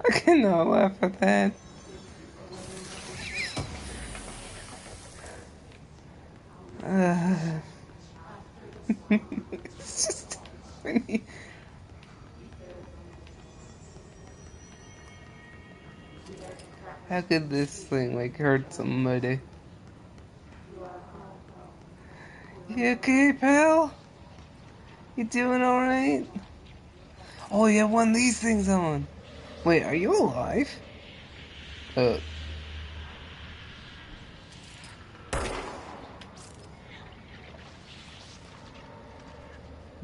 I cannot laugh at that. It's just funny. How could this thing like hurt somebody? You okay, pal? You doing alright? Oh, you have one of these things on. Wait, are you alive?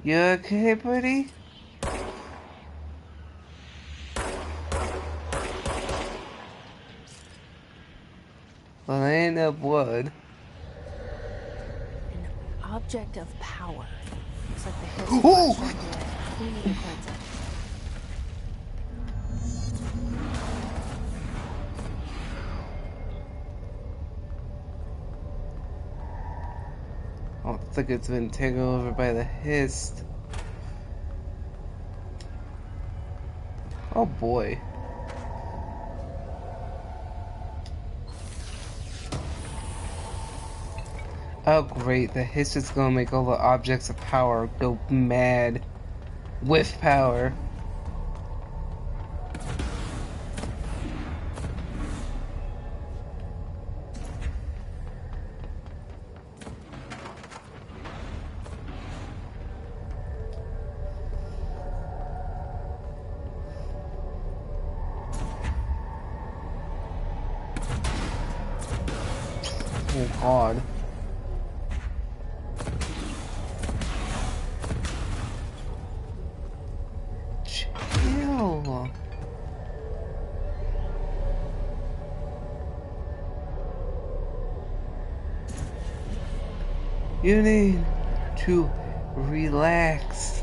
You okay, buddy? Well, there ain't no blood. An object of power. Looks like the hiss Ooh! We need to cleanse it. I don't think it's been taken over by the hiss. Oh boy. Oh great, the hiss is gonna make all the objects of power go mad with power. Oh god. Chill. You need to relax,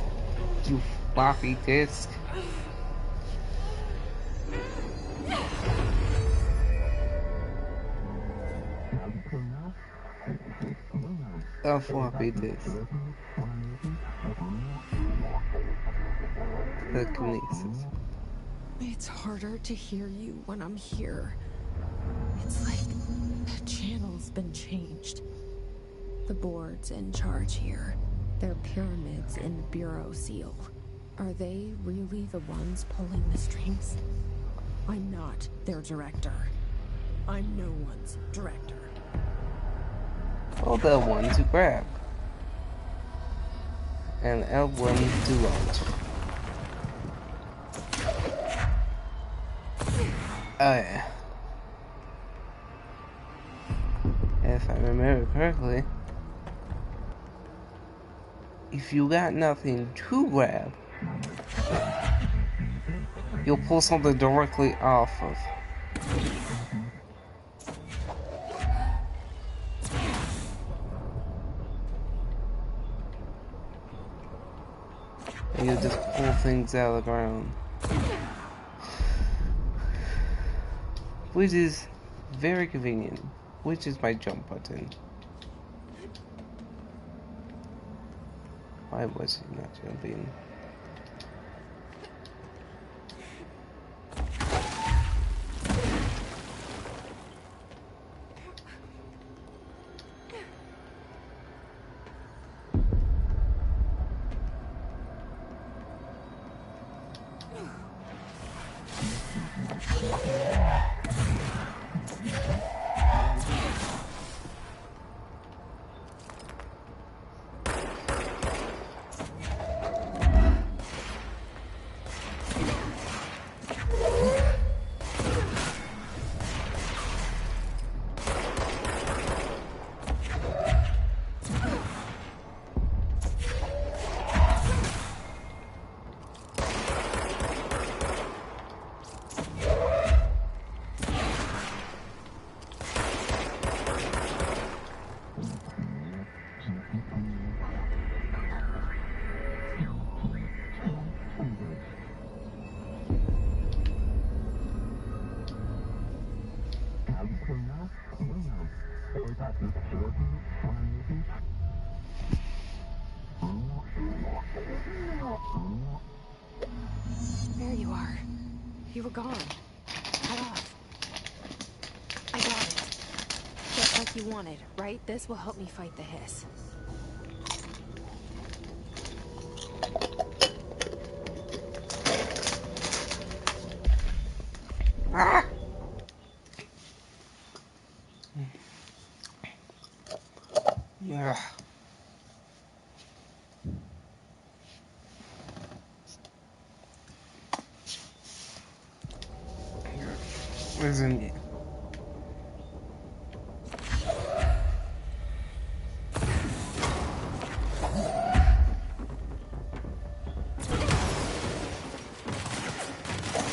you floppy disk. A floppy disk. Telekinesis. It's harder to hear you when I'm here. It's like the channel's been changed. The board's in charge here. They're pyramids in the Bureau seal. Are they really the ones pulling the strings? I'm not their director. I'm no one's director. Well, L1 to grab. And L1 to launch. Oh yeah. If I remember correctly, if you got nothing to grab, you'll pull something directly off of. And you'll just pull things out of the ground. which is very convenient, which is my jump button. Why was he not jumping? There you are. You were gone. Cut off. I got it. Just like you wanted, right? This will help me fight the hiss. Ah! Yeah. Isn't it?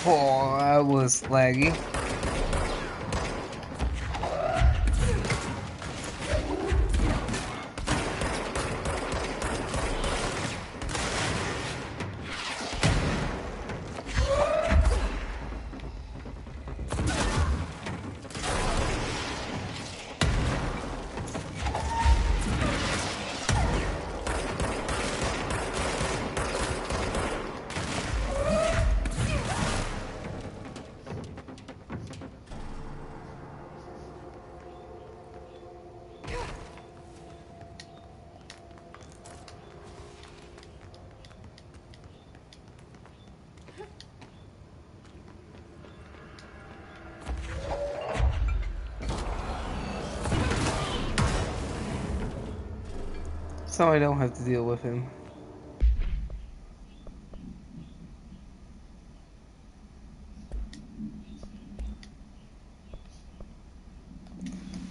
Oh, that was laggy. So I don't have to deal with him.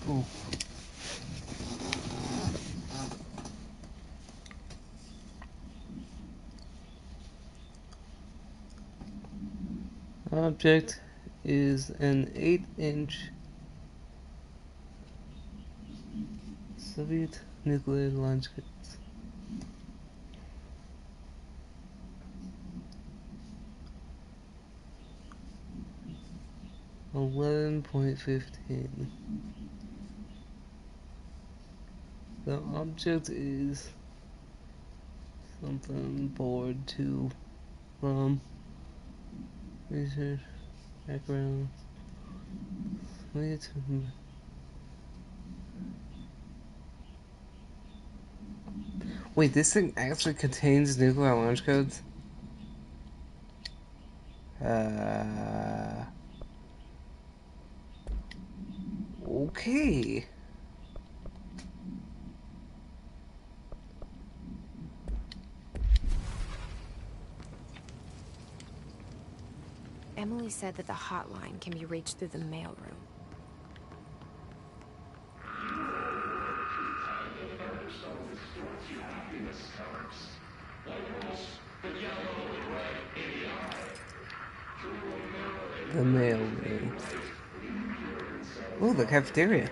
Ooh. Object is an 8-inch Soviet nuclear launch kit. 11.15. The object is something board 2 from research background. Wait, this thing actually contains nuclear launch codes? Okay. Emily said that the hotline can be reached through the mailroom. The mailroom. Oh, the cafeteria.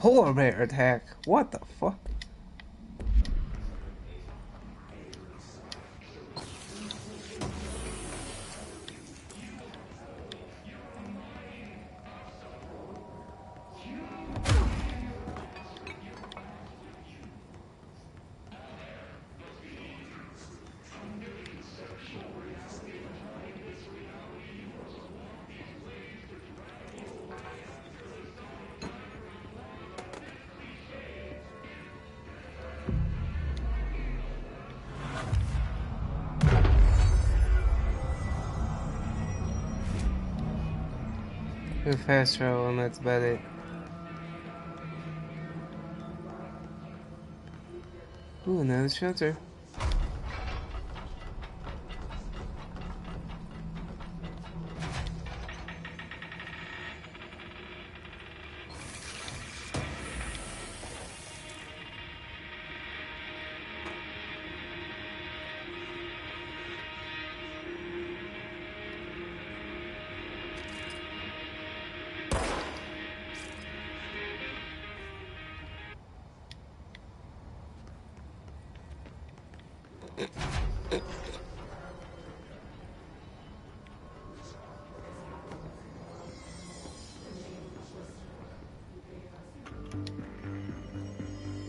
Polar bear attack. What the fuck? Fast travel, and that's about it. Ooh, another shelter.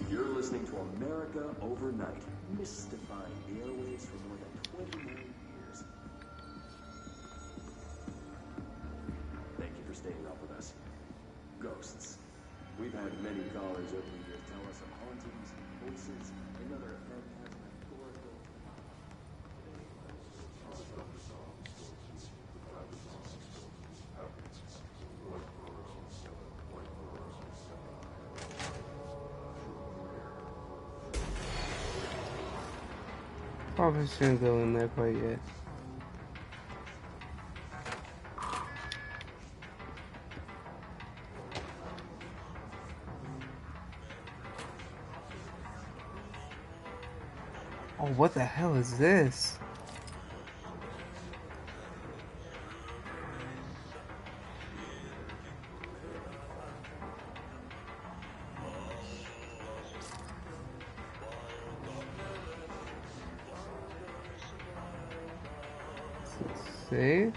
You're listening to America Overnight, mystifying the airwaves for more than 29 years. Thank you for staying up with us. Ghosts. We've had many callers over the years tell us of hauntings, voices, and other phantasmagorical. Probably shouldn't go in there quite yet. Oh, what the hell is this? See?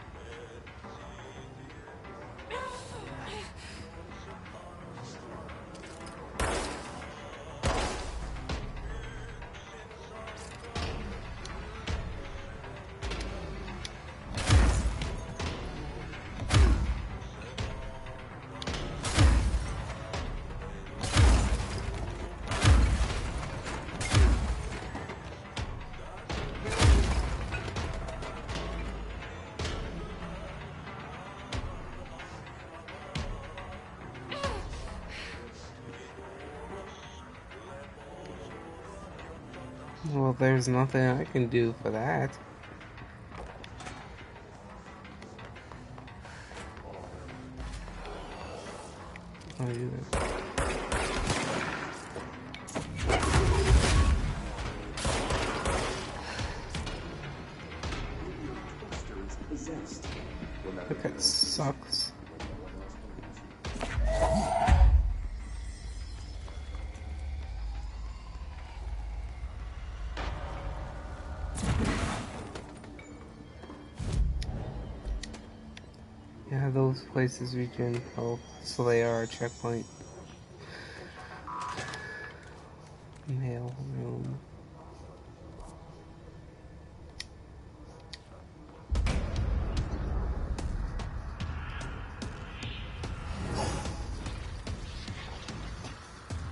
Well, there's nothing I can do for that. I'll do that. Look, that sucks. Yeah, those places we can help, so they are a checkpoint. Mail room.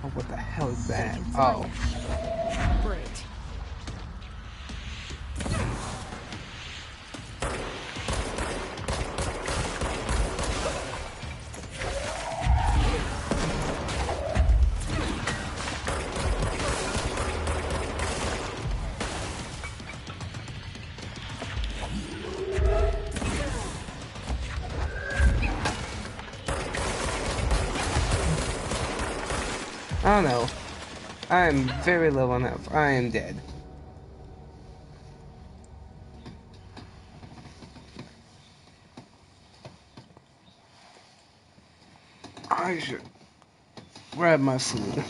Oh, what the hell is that? Oh. Great. I don't know. I am very low on health. I am dead. I should grab my food.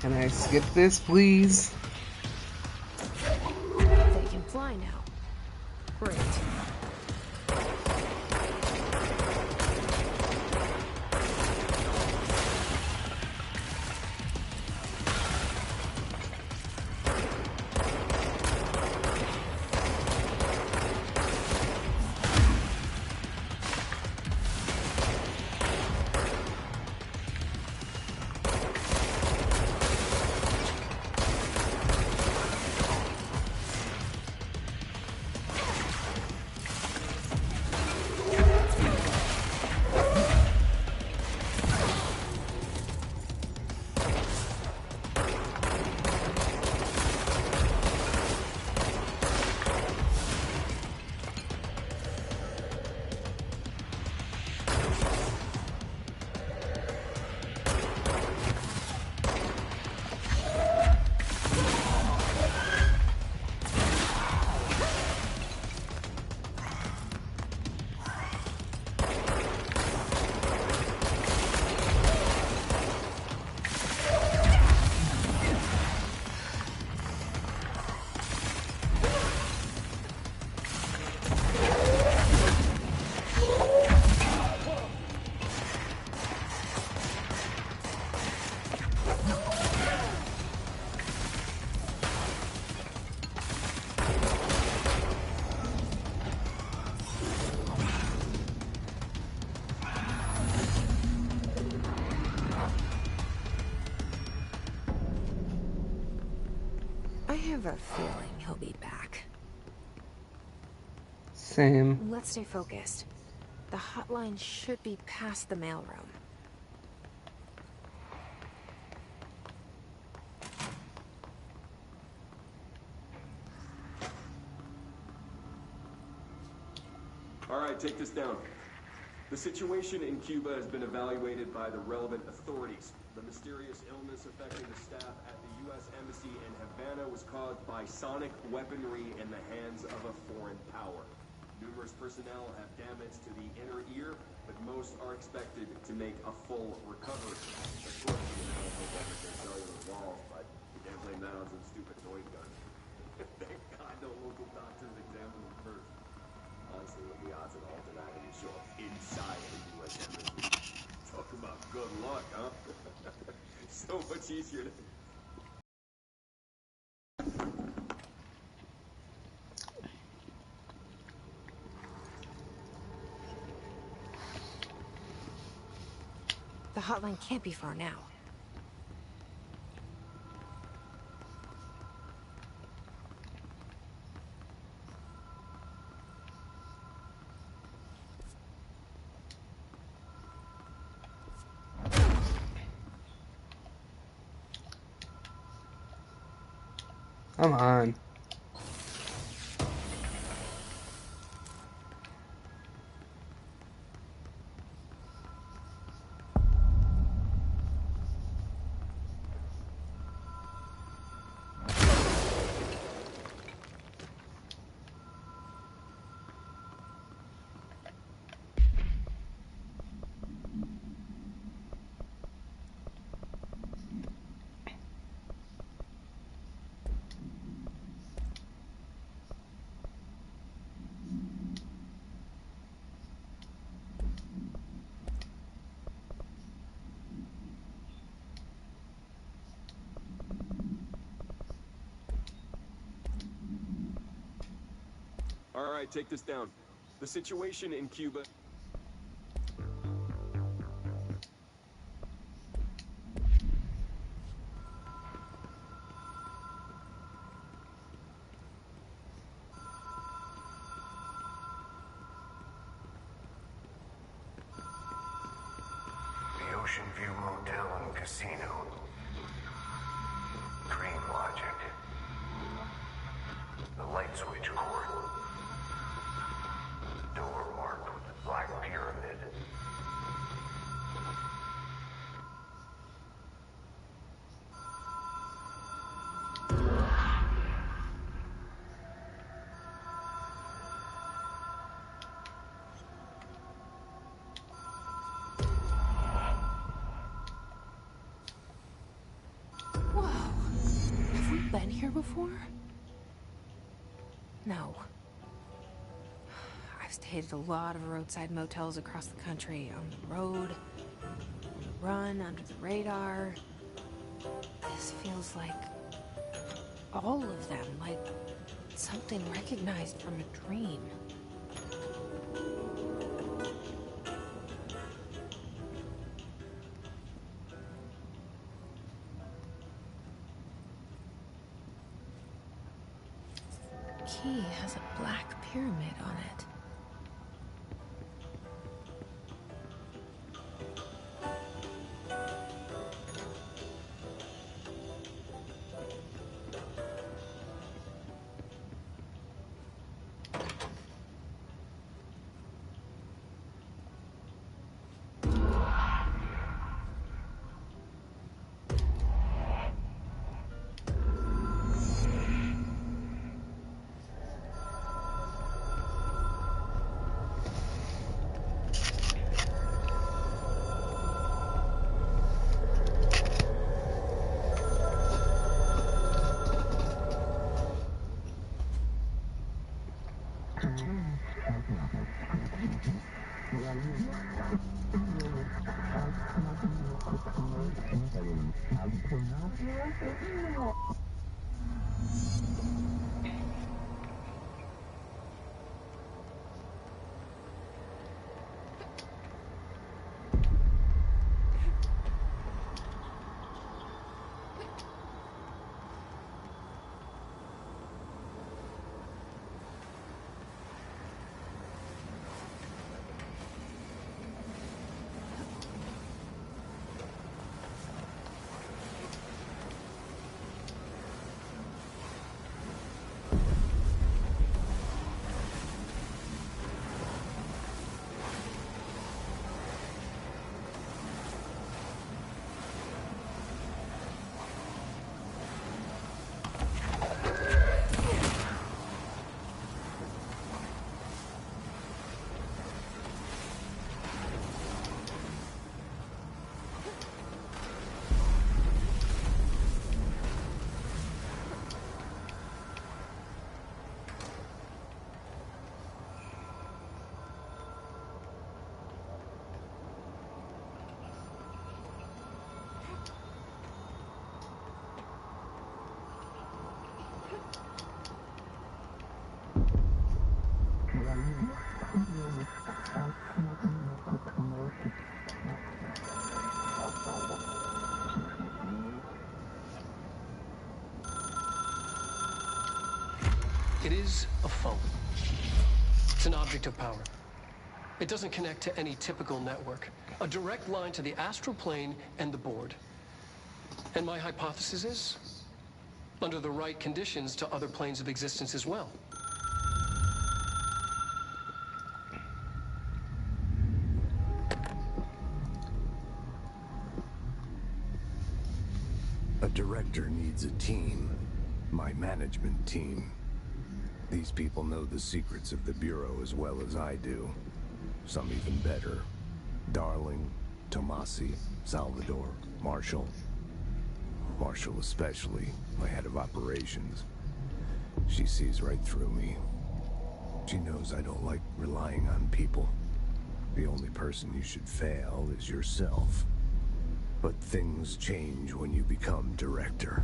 Can I skip this, please? They can fly now. Great. I have a feeling he'll be back. Same. Let's stay focused. The hotline should be past the mailroom. All right, take this down. The situation in Cuba has been evaluated by the relevant authorities. The mysterious illness affecting the staff at the U.S. Embassy in Havana was caused by sonic weaponry in the hands of a foreign power. Numerous personnel have damage to the inner ear, but most are expected to make a full recovery. Of course, the medical damage their cellular walls, but you can't blame that on some stupid toy gun. Thank God no local doctors examined them first. Honestly, what the odds of an alternate item will show up inside the U.S. Embassy? Talk about good luck, huh? So much easier to... The hotline can't be far now. Come on. All right, take this down. The situation in Cuba... Ocean View Motel and Casino. Dream logic. The light switch cord. Door marked with the Black Pyramid. Whoa. Have we been here before? No. I've stayed at a lot of roadside motels across the country, on the road, on the run, under the radar. This feels like all of them, like something recognized from a dream. Key has a black pyramid on it. It is a phone. It's an object of power. It doesn't connect to any typical network. A direct line to the astral plane and the board. And my hypothesis is, under the right conditions, to other planes of existence as well. A director needs a team. My management team. These people know the secrets of the Bureau as well as I do. Some even better. Darling, Tomasi, Salvador, Marshall. Marshall especially, my head of operations. She sees right through me. She knows I don't like relying on people. The only person you should fail is yourself. But things change when you become director.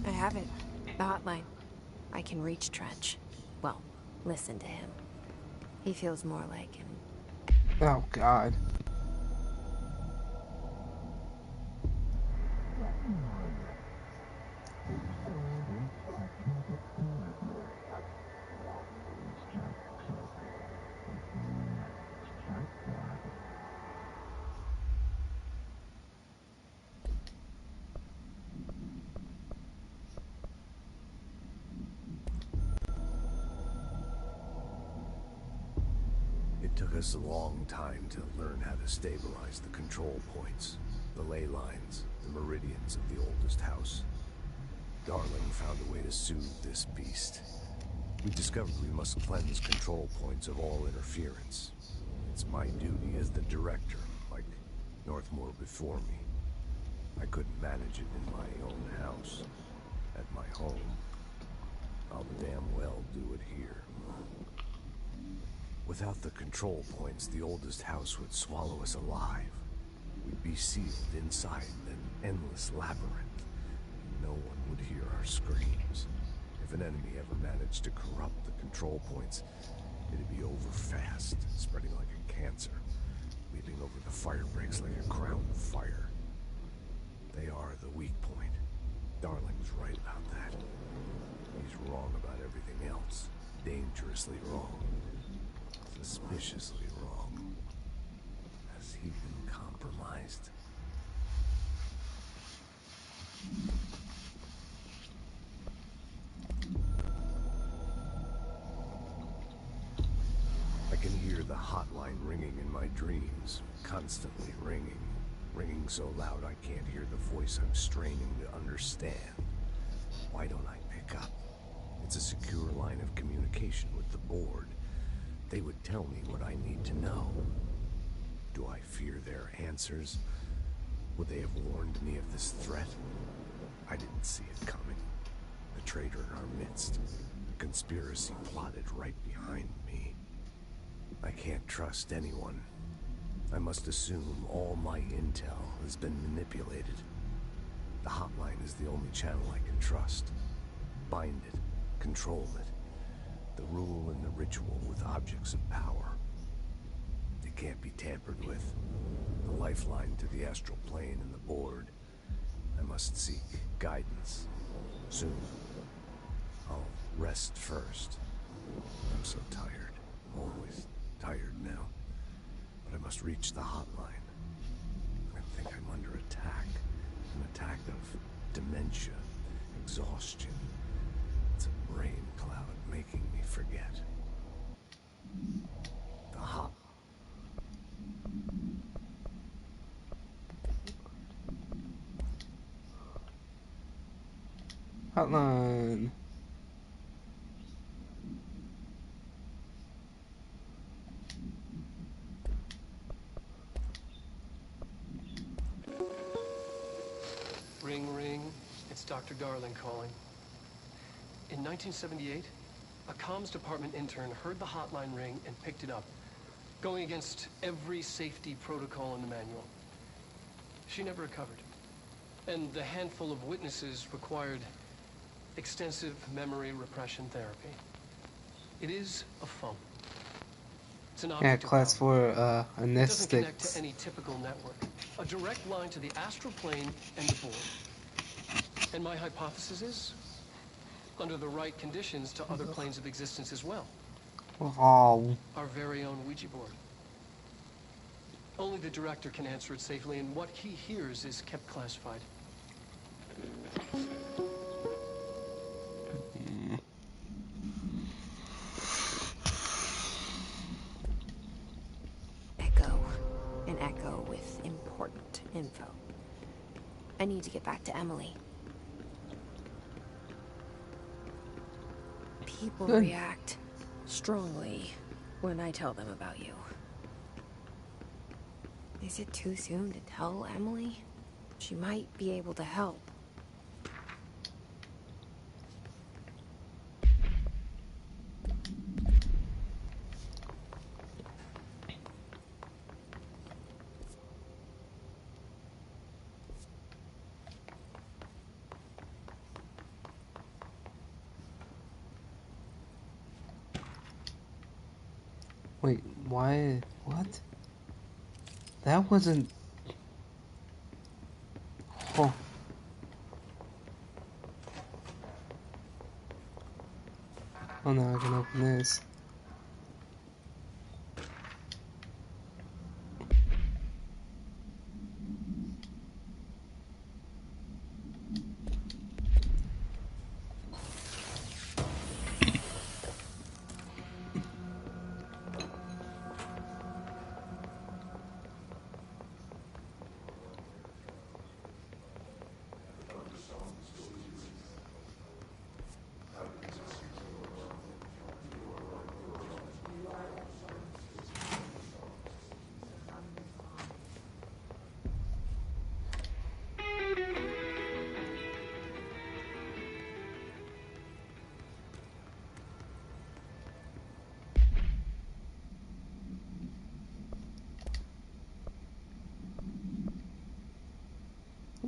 I have it. The hotline. I can reach Trench. Well, listen to him. He feels more like him. Oh, God. Took us a long time to learn how to stabilize the control points, the ley lines, the meridians of the oldest house. Darling found a way to soothe this beast. We discovered we must cleanse control points of all interference. It's my duty as the director, like Northmore before me. I couldn't manage it in my own house, at my home. I'll damn well do it here. Without the control points, the oldest house would swallow us alive. We'd be sealed inside an endless labyrinth. No one would hear our screams. If an enemy ever managed to corrupt the control points, it'd be over fast, spreading like a cancer, leaping over the fire breaks like a crown of fire. They are the weak point. Darling's right about that. He's wrong about everything else. Dangerously wrong. Suspiciously wrong. Has he been compromised? I can hear the hotline ringing in my dreams, constantly ringing. Ringing so loud I can't hear the voice I'm straining to understand. Why don't I pick up? It's a secure line of communication with the board. They would tell me what I need to know. Do I fear their answers? Would they have warned me of this threat? I didn't see it coming. A traitor in our midst. A conspiracy plotted right behind me. I can't trust anyone. I must assume all my intel has been manipulated. The hotline is the only channel I can trust. Bind it, control it. The rule and the ritual with objects of power. It can't be tampered with. The lifeline to the astral plane and the board. I must seek guidance. Soon. I'll rest first. I'm so tired. Always tired now. But I must reach the hotline. I think I'm under attack. An attack of dementia, exhaustion. It's a brain cloud making me forget. The hotline. Ring, ring. It's Dr. Darling calling. In 1978, a comms department intern heard the hotline ring and picked it up, going against every safety protocol in the manual. She never recovered. And the handful of witnesses required extensive memory repression therapy. It is a phone. It's an object class of for power. It doesn't connect anesthetics. to any typical network. A direct line to the astral plane and the board. And my hypothesis is, under the right conditions, to other planes of existence as well. Oh. Our very own Ouija board. Only the director can answer it safely, and what he hears is kept classified. An echo with important info. I need to get back to Emily. People react strongly when I tell them about you. Is it too soon to tell Emily? She might be able to help. Wait, why? What? That wasn't... Oh. Oh no, I can open this.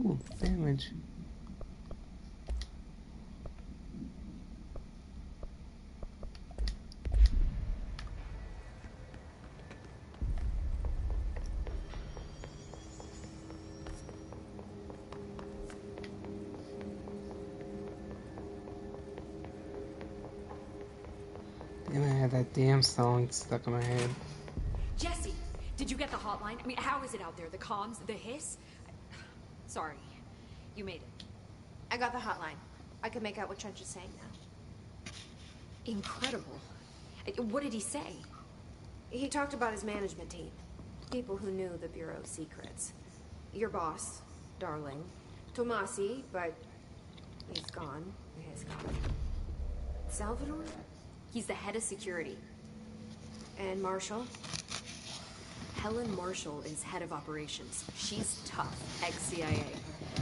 Ooh, damage. Damn, I had that damn song stuck in my head. Jesse, did you get the hotline? I mean, how is it out there? The comms, the hiss? Sorry, you made it. I got the hotline. I can make out what Trench is saying now. Incredible. What did he say? He talked about his management team. People who knew the Bureau's secrets. Your boss, Darling. Tomasi, but he's gone. He's gone. Salvador? He's the head of security. And Marshall? Helen Marshall is head of operations. She's tough, ex-CIA.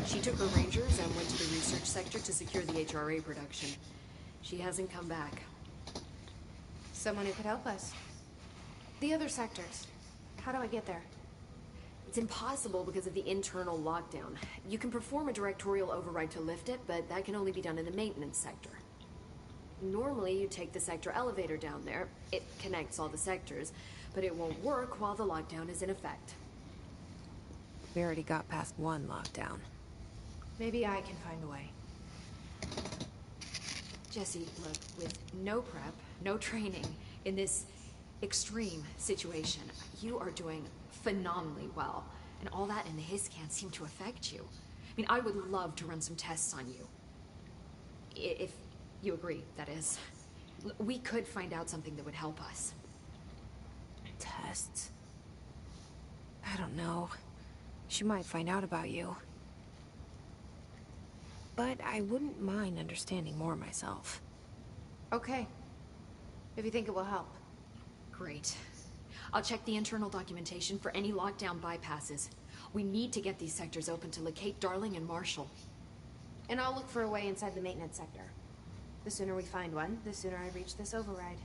She took her Rangers and went to the research sector to secure the HRA production. She hasn't come back. Someone who could help us. The other sectors. How do I get there? It's impossible because of the internal lockdown. You can perform a directorial override to lift it, but that can only be done in the maintenance sector. Normally, you take the sector elevator down there. It connects all the sectors, but it won't work while the lockdown is in effect. We already got past one lockdown. Maybe I can find a way. Jesse, look, with no prep, no training, in this extreme situation, you are doing phenomenally well. And all that in the hiss can't seem to affect you. I mean, I would love to run some tests on you. If you agree, that is. We could find out something that would help us. Tests? I don't know. She might find out about you. But I wouldn't mind understanding more myself. Okay. If you think it will help. Great. I'll check the internal documentation for any lockdown bypasses. We need to get these sectors open to locate Darling and Marshall. And I'll look for a way inside the maintenance sector. The sooner we find one, the sooner I reach this override.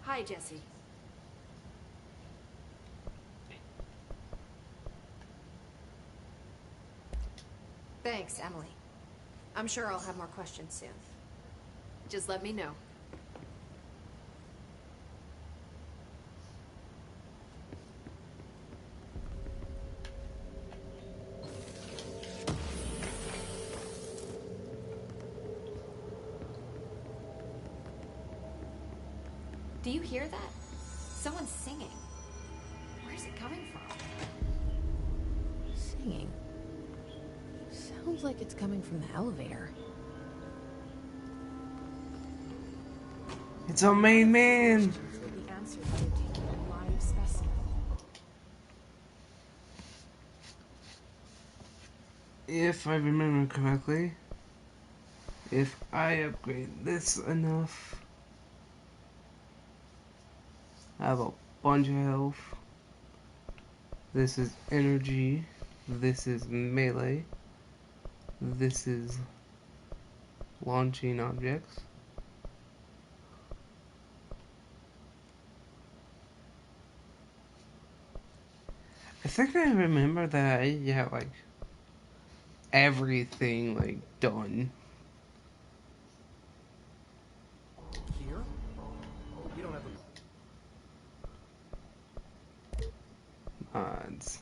Hi, Jesse. Thanks, Emily. I'm sure I'll have more questions soon. Just let me know. Do you hear that? Someone's singing. Where's it coming from? Singing? Sounds like it's coming from the elevator. It's our main man! Will be answered by taking a live specimen. If I remember correctly, if I upgrade this enough, I have a bunch of health. This is energy. This is melee. This is launching objects. I think I remember that I had like everything like done. Here? You don't have the Mods.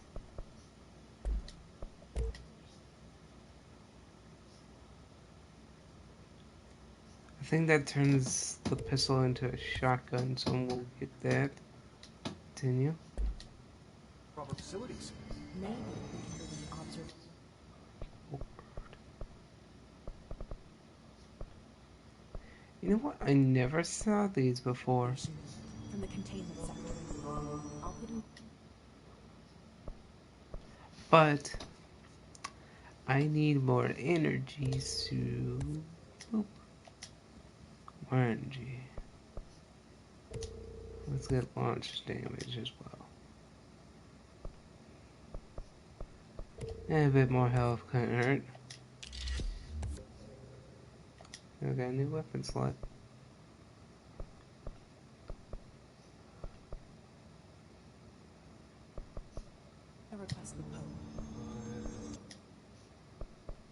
I think that turns the pistol into a shotgun, so we'll get that. Continue. proper facilities. Maybe we can live in observation. You know what? I never saw these before. From the containment sector. I'll put in. But I need more energy, so boop. More energy. Let's get launch damage as well. And a bit more health couldn't hurt. Okay, new weapon slot. I request the Pope.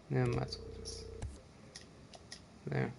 Yeah, might as well just there.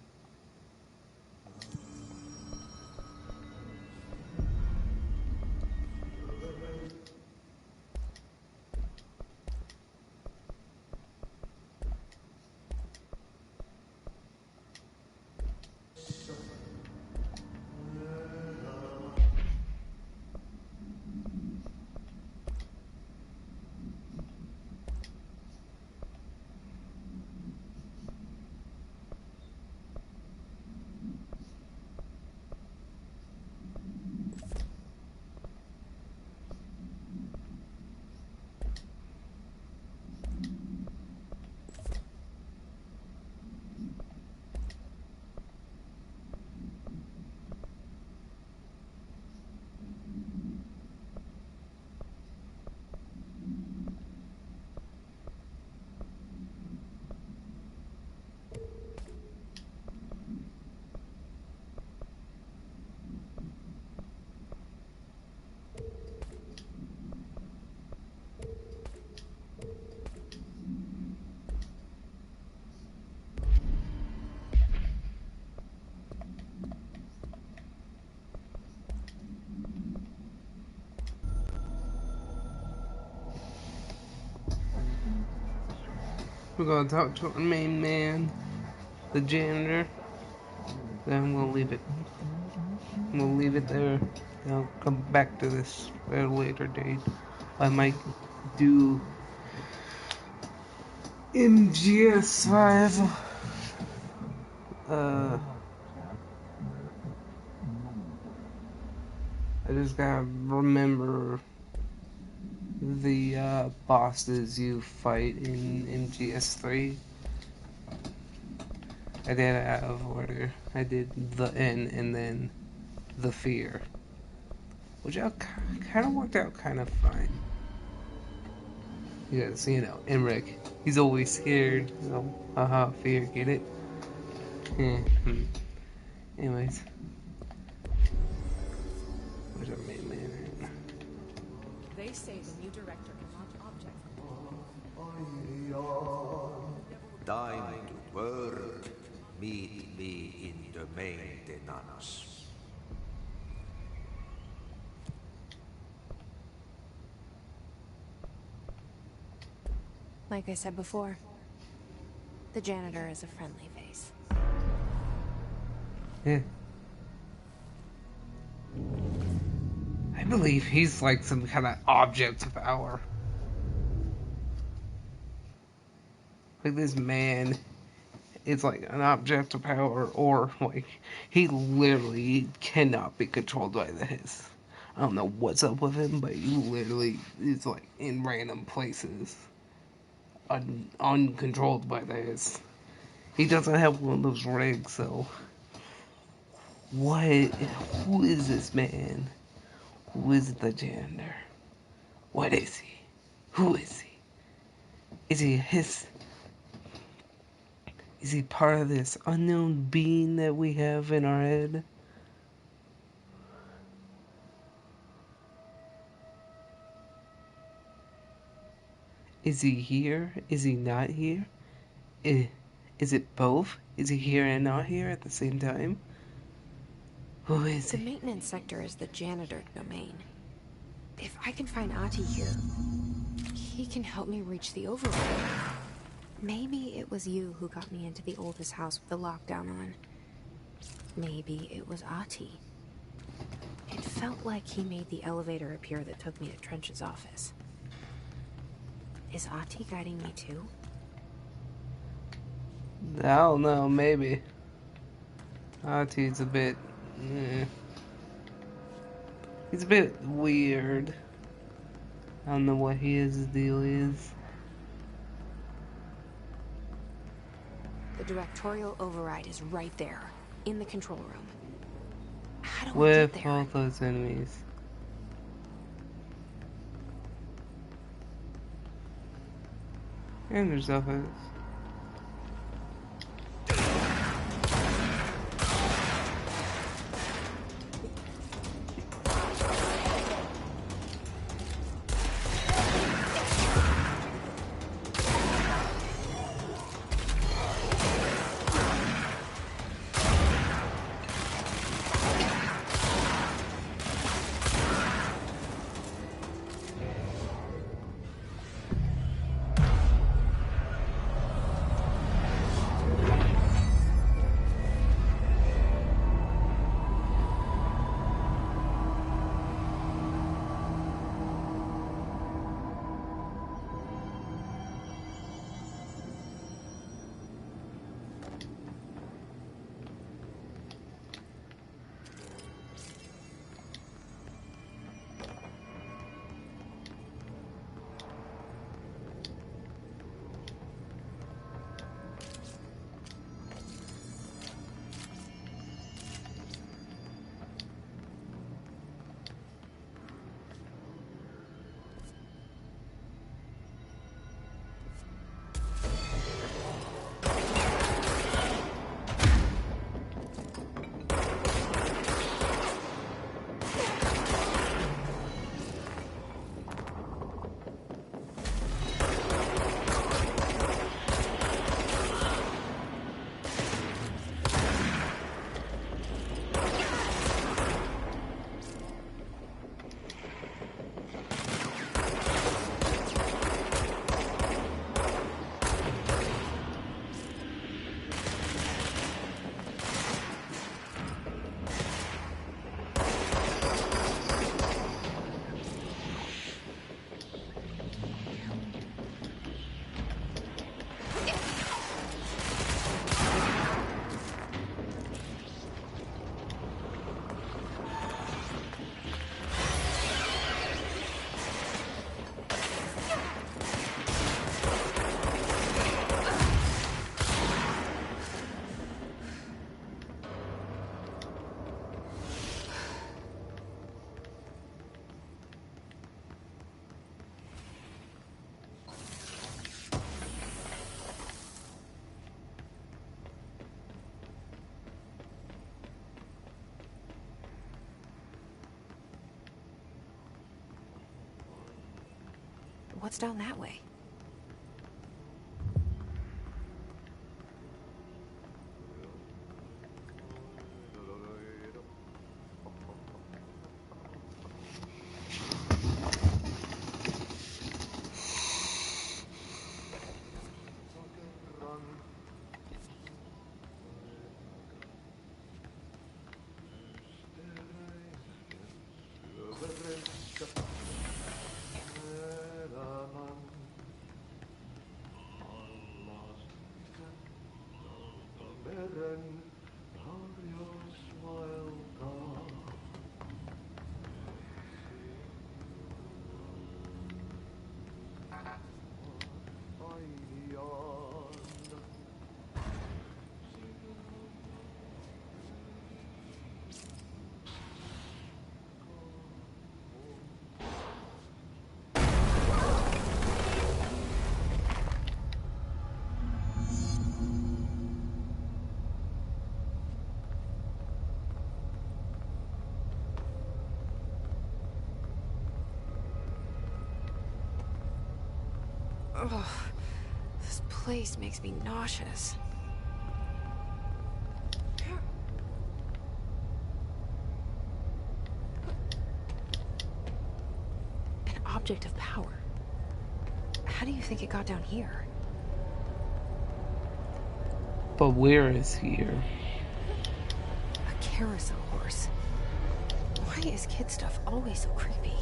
We're gonna talk to our main man, the janitor. Then we'll leave it. We'll leave it there. I'll come back to this at a later date. I might do MGS5. I just gotta remember the bosses you fight in MGS3. I did it out of order. I did the N and then the Fear, which kind of worked out kind of fine. Because, you know, Emmerich, he's always scared. So, haha, Fear, get it? Anyways. Where's our main man at? They say the new director can launch objects. Time to work. Meet me in the maintenance. Like I said before, the janitor is a friendly face. Yeah. I believe he's like some kind of object of power. Like this man is like an object of power, or like he literally cannot be controlled by this. I don't know what's up with him, but he literally is like in random places, uncontrolled by this. He doesn't have one of those rigs, so what? Who is this man? Who is the janitor? What is he? Who is he? Is he his? Is he part of this unknown being that we have in our head? Is he here? Is he not here? Is it both? Is he here and not here at the same time? Who is The he? maintenance sector is the janitor domain. If I can find Ahti here, he can help me reach the override. Maybe it was you who got me into the oldest house with the lockdown on. Maybe it was Ahti. It felt like he made the elevator appear that took me to Trench's office. Is Ahti guiding me too? I don't know, maybe. Ahti's a bit... He's a bit weird. I don't know what his deal is. The directorial override is right there, in the control room. How do I With get there? both those enemies. And there's office. What's down that way? Ugh, this place makes me nauseous. An object of power. How do you think it got down here? But where is here? A carousel horse. Why is kid stuff always so creepy?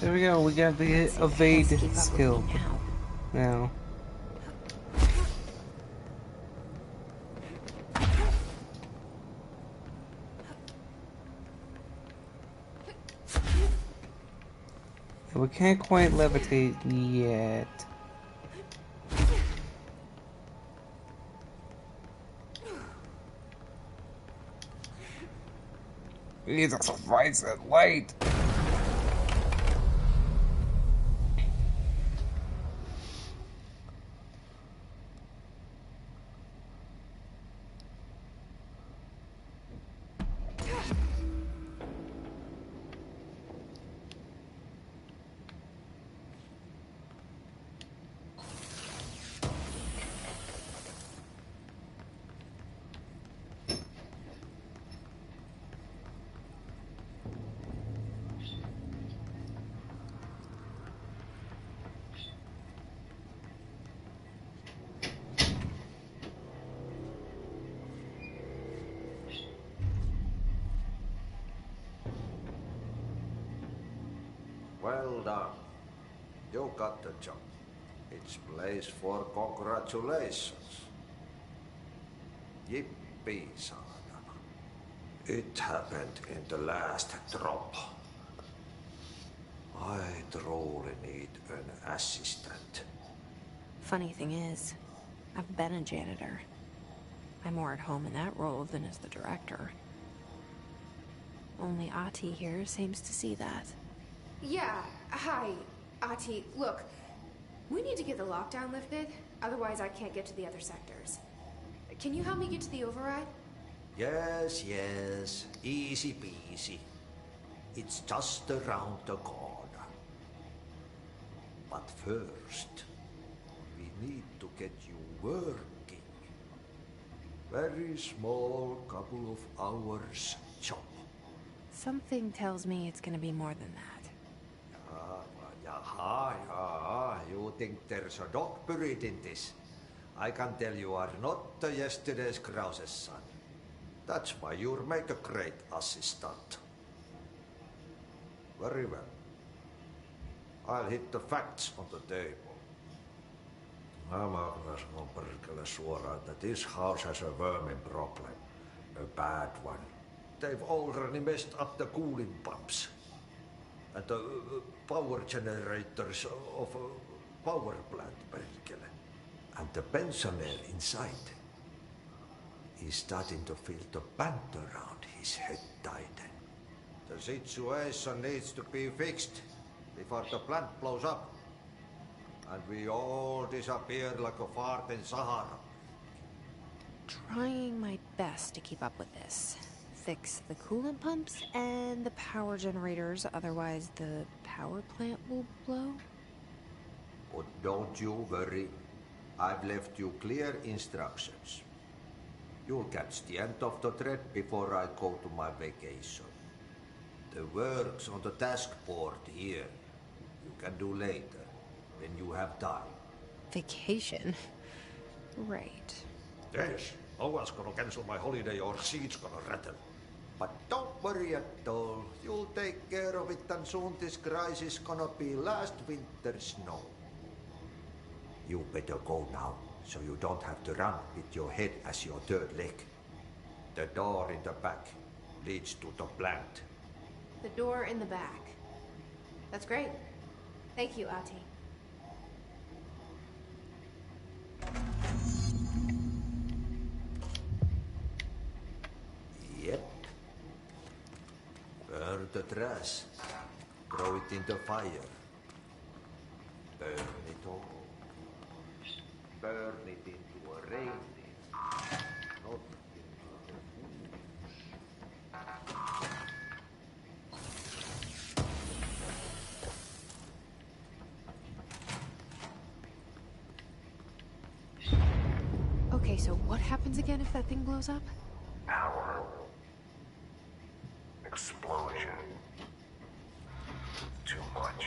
There we go, we got the evade skill now. We can't quite levitate yet. Jesus Christ, that light! Well done. You got the job. It's place for congratulations. Yippee, saadana. It happened in the last drop. I truly need an assistant. Funny thing is, I've been a janitor. I'm more at home in that role than as the director. Only Ahti here seems to see that. Yeah, hi, Ahti. Look, we need to get the lockdown lifted, otherwise I can't get to the other sectors. Can you help me get to the override? Yes, yes. Easy peasy. It's just around the corner. But first, we need to get you working. Very small, couple of hours job. Something tells me it's gonna be more than that. Yaha. You think there's a dog buried in this? I can tell you are not yesterday's Krause's son. That's why you'll make a great assistant. Very well. I'll hit the facts on the table. I'm on perkele suoraan that this house has a vermin problem. A bad one. They've already messed up the cooling pumps. And the power generators of a power plant, perkele. And the pensioner inside is starting to feel the band around his head tighten. The situation needs to be fixed before the plant blows up. And we all disappear like a fart in Sahara. Trying my best to keep up with this. fix the coolant pumps and the power generators, otherwise the power plant will blow? But don't you worry. I've left you clear instructions. You'll catch the end of the thread before I go to my vacation. The work's on the task board here. You can do later, when you have time. Vacation? Right. Yes, no one's gonna cancel my holiday or seat's gonna rattle. But don't worry at all. You'll take care of it and soon this crisis gonna be last winter's snow. You better go now, so you don't have to run with your head as your third leg. The door in the back leads to the plant. The door in the back. That's great. Thank you, Ati. Yep. Burn the trash. Throw it in the fire. Burn it all. Burn it into a rain. Not Okay, so what happens again if that thing blows up? Power. Explosion. Too much.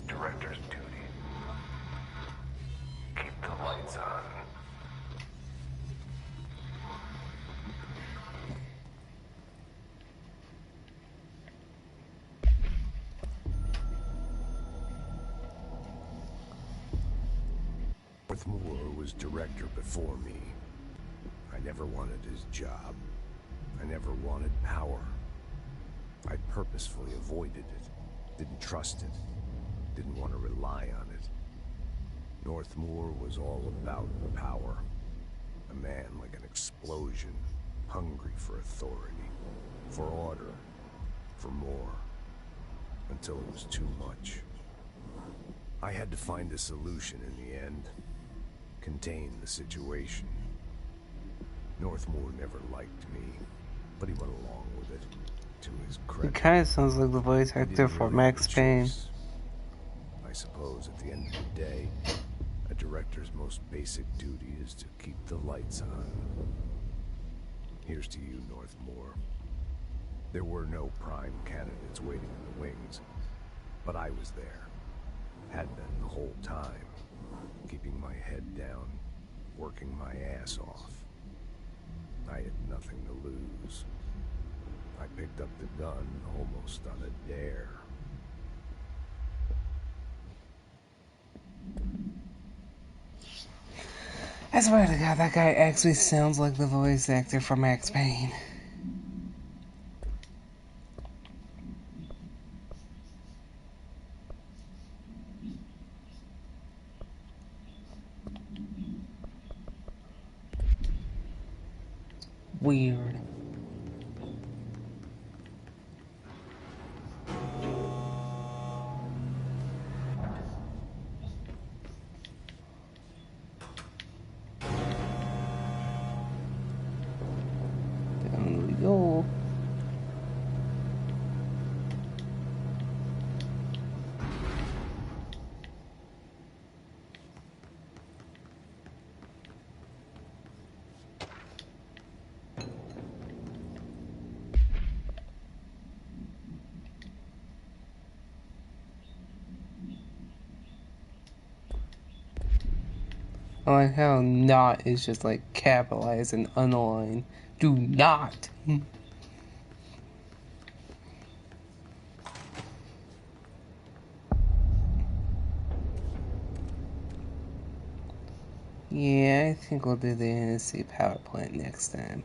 Director's duty. Keep the lights on. Moore was director before me. I never wanted his job. I never wanted power. I purposefully avoided it, didn't trust it, didn't want to rely on it. Northmoor was all about power. A man like an explosion, hungry for authority, for order, for more, until it was too much. I had to find a solution in the end. Contain the situation. Northmoor never liked me, but he went along with it, to his credit. It kind of sounds like the voice actor for Max Payne. I suppose at the end of the day, a director's most basic duty is to keep the lights on. Here's to you, Northmoor. There were no prime candidates waiting in the wings, but I was there. Had been the whole time. Keeping my head down, working my ass off. I had nothing to lose. I picked up the gun almost on a dare. I swear to God, that guy actually sounds like the voice actor for Max Payne. Weird. Down we go. I like how not is just like capitalized and underlined. Do not. Yeah, I think we'll do the NSC power plant next time.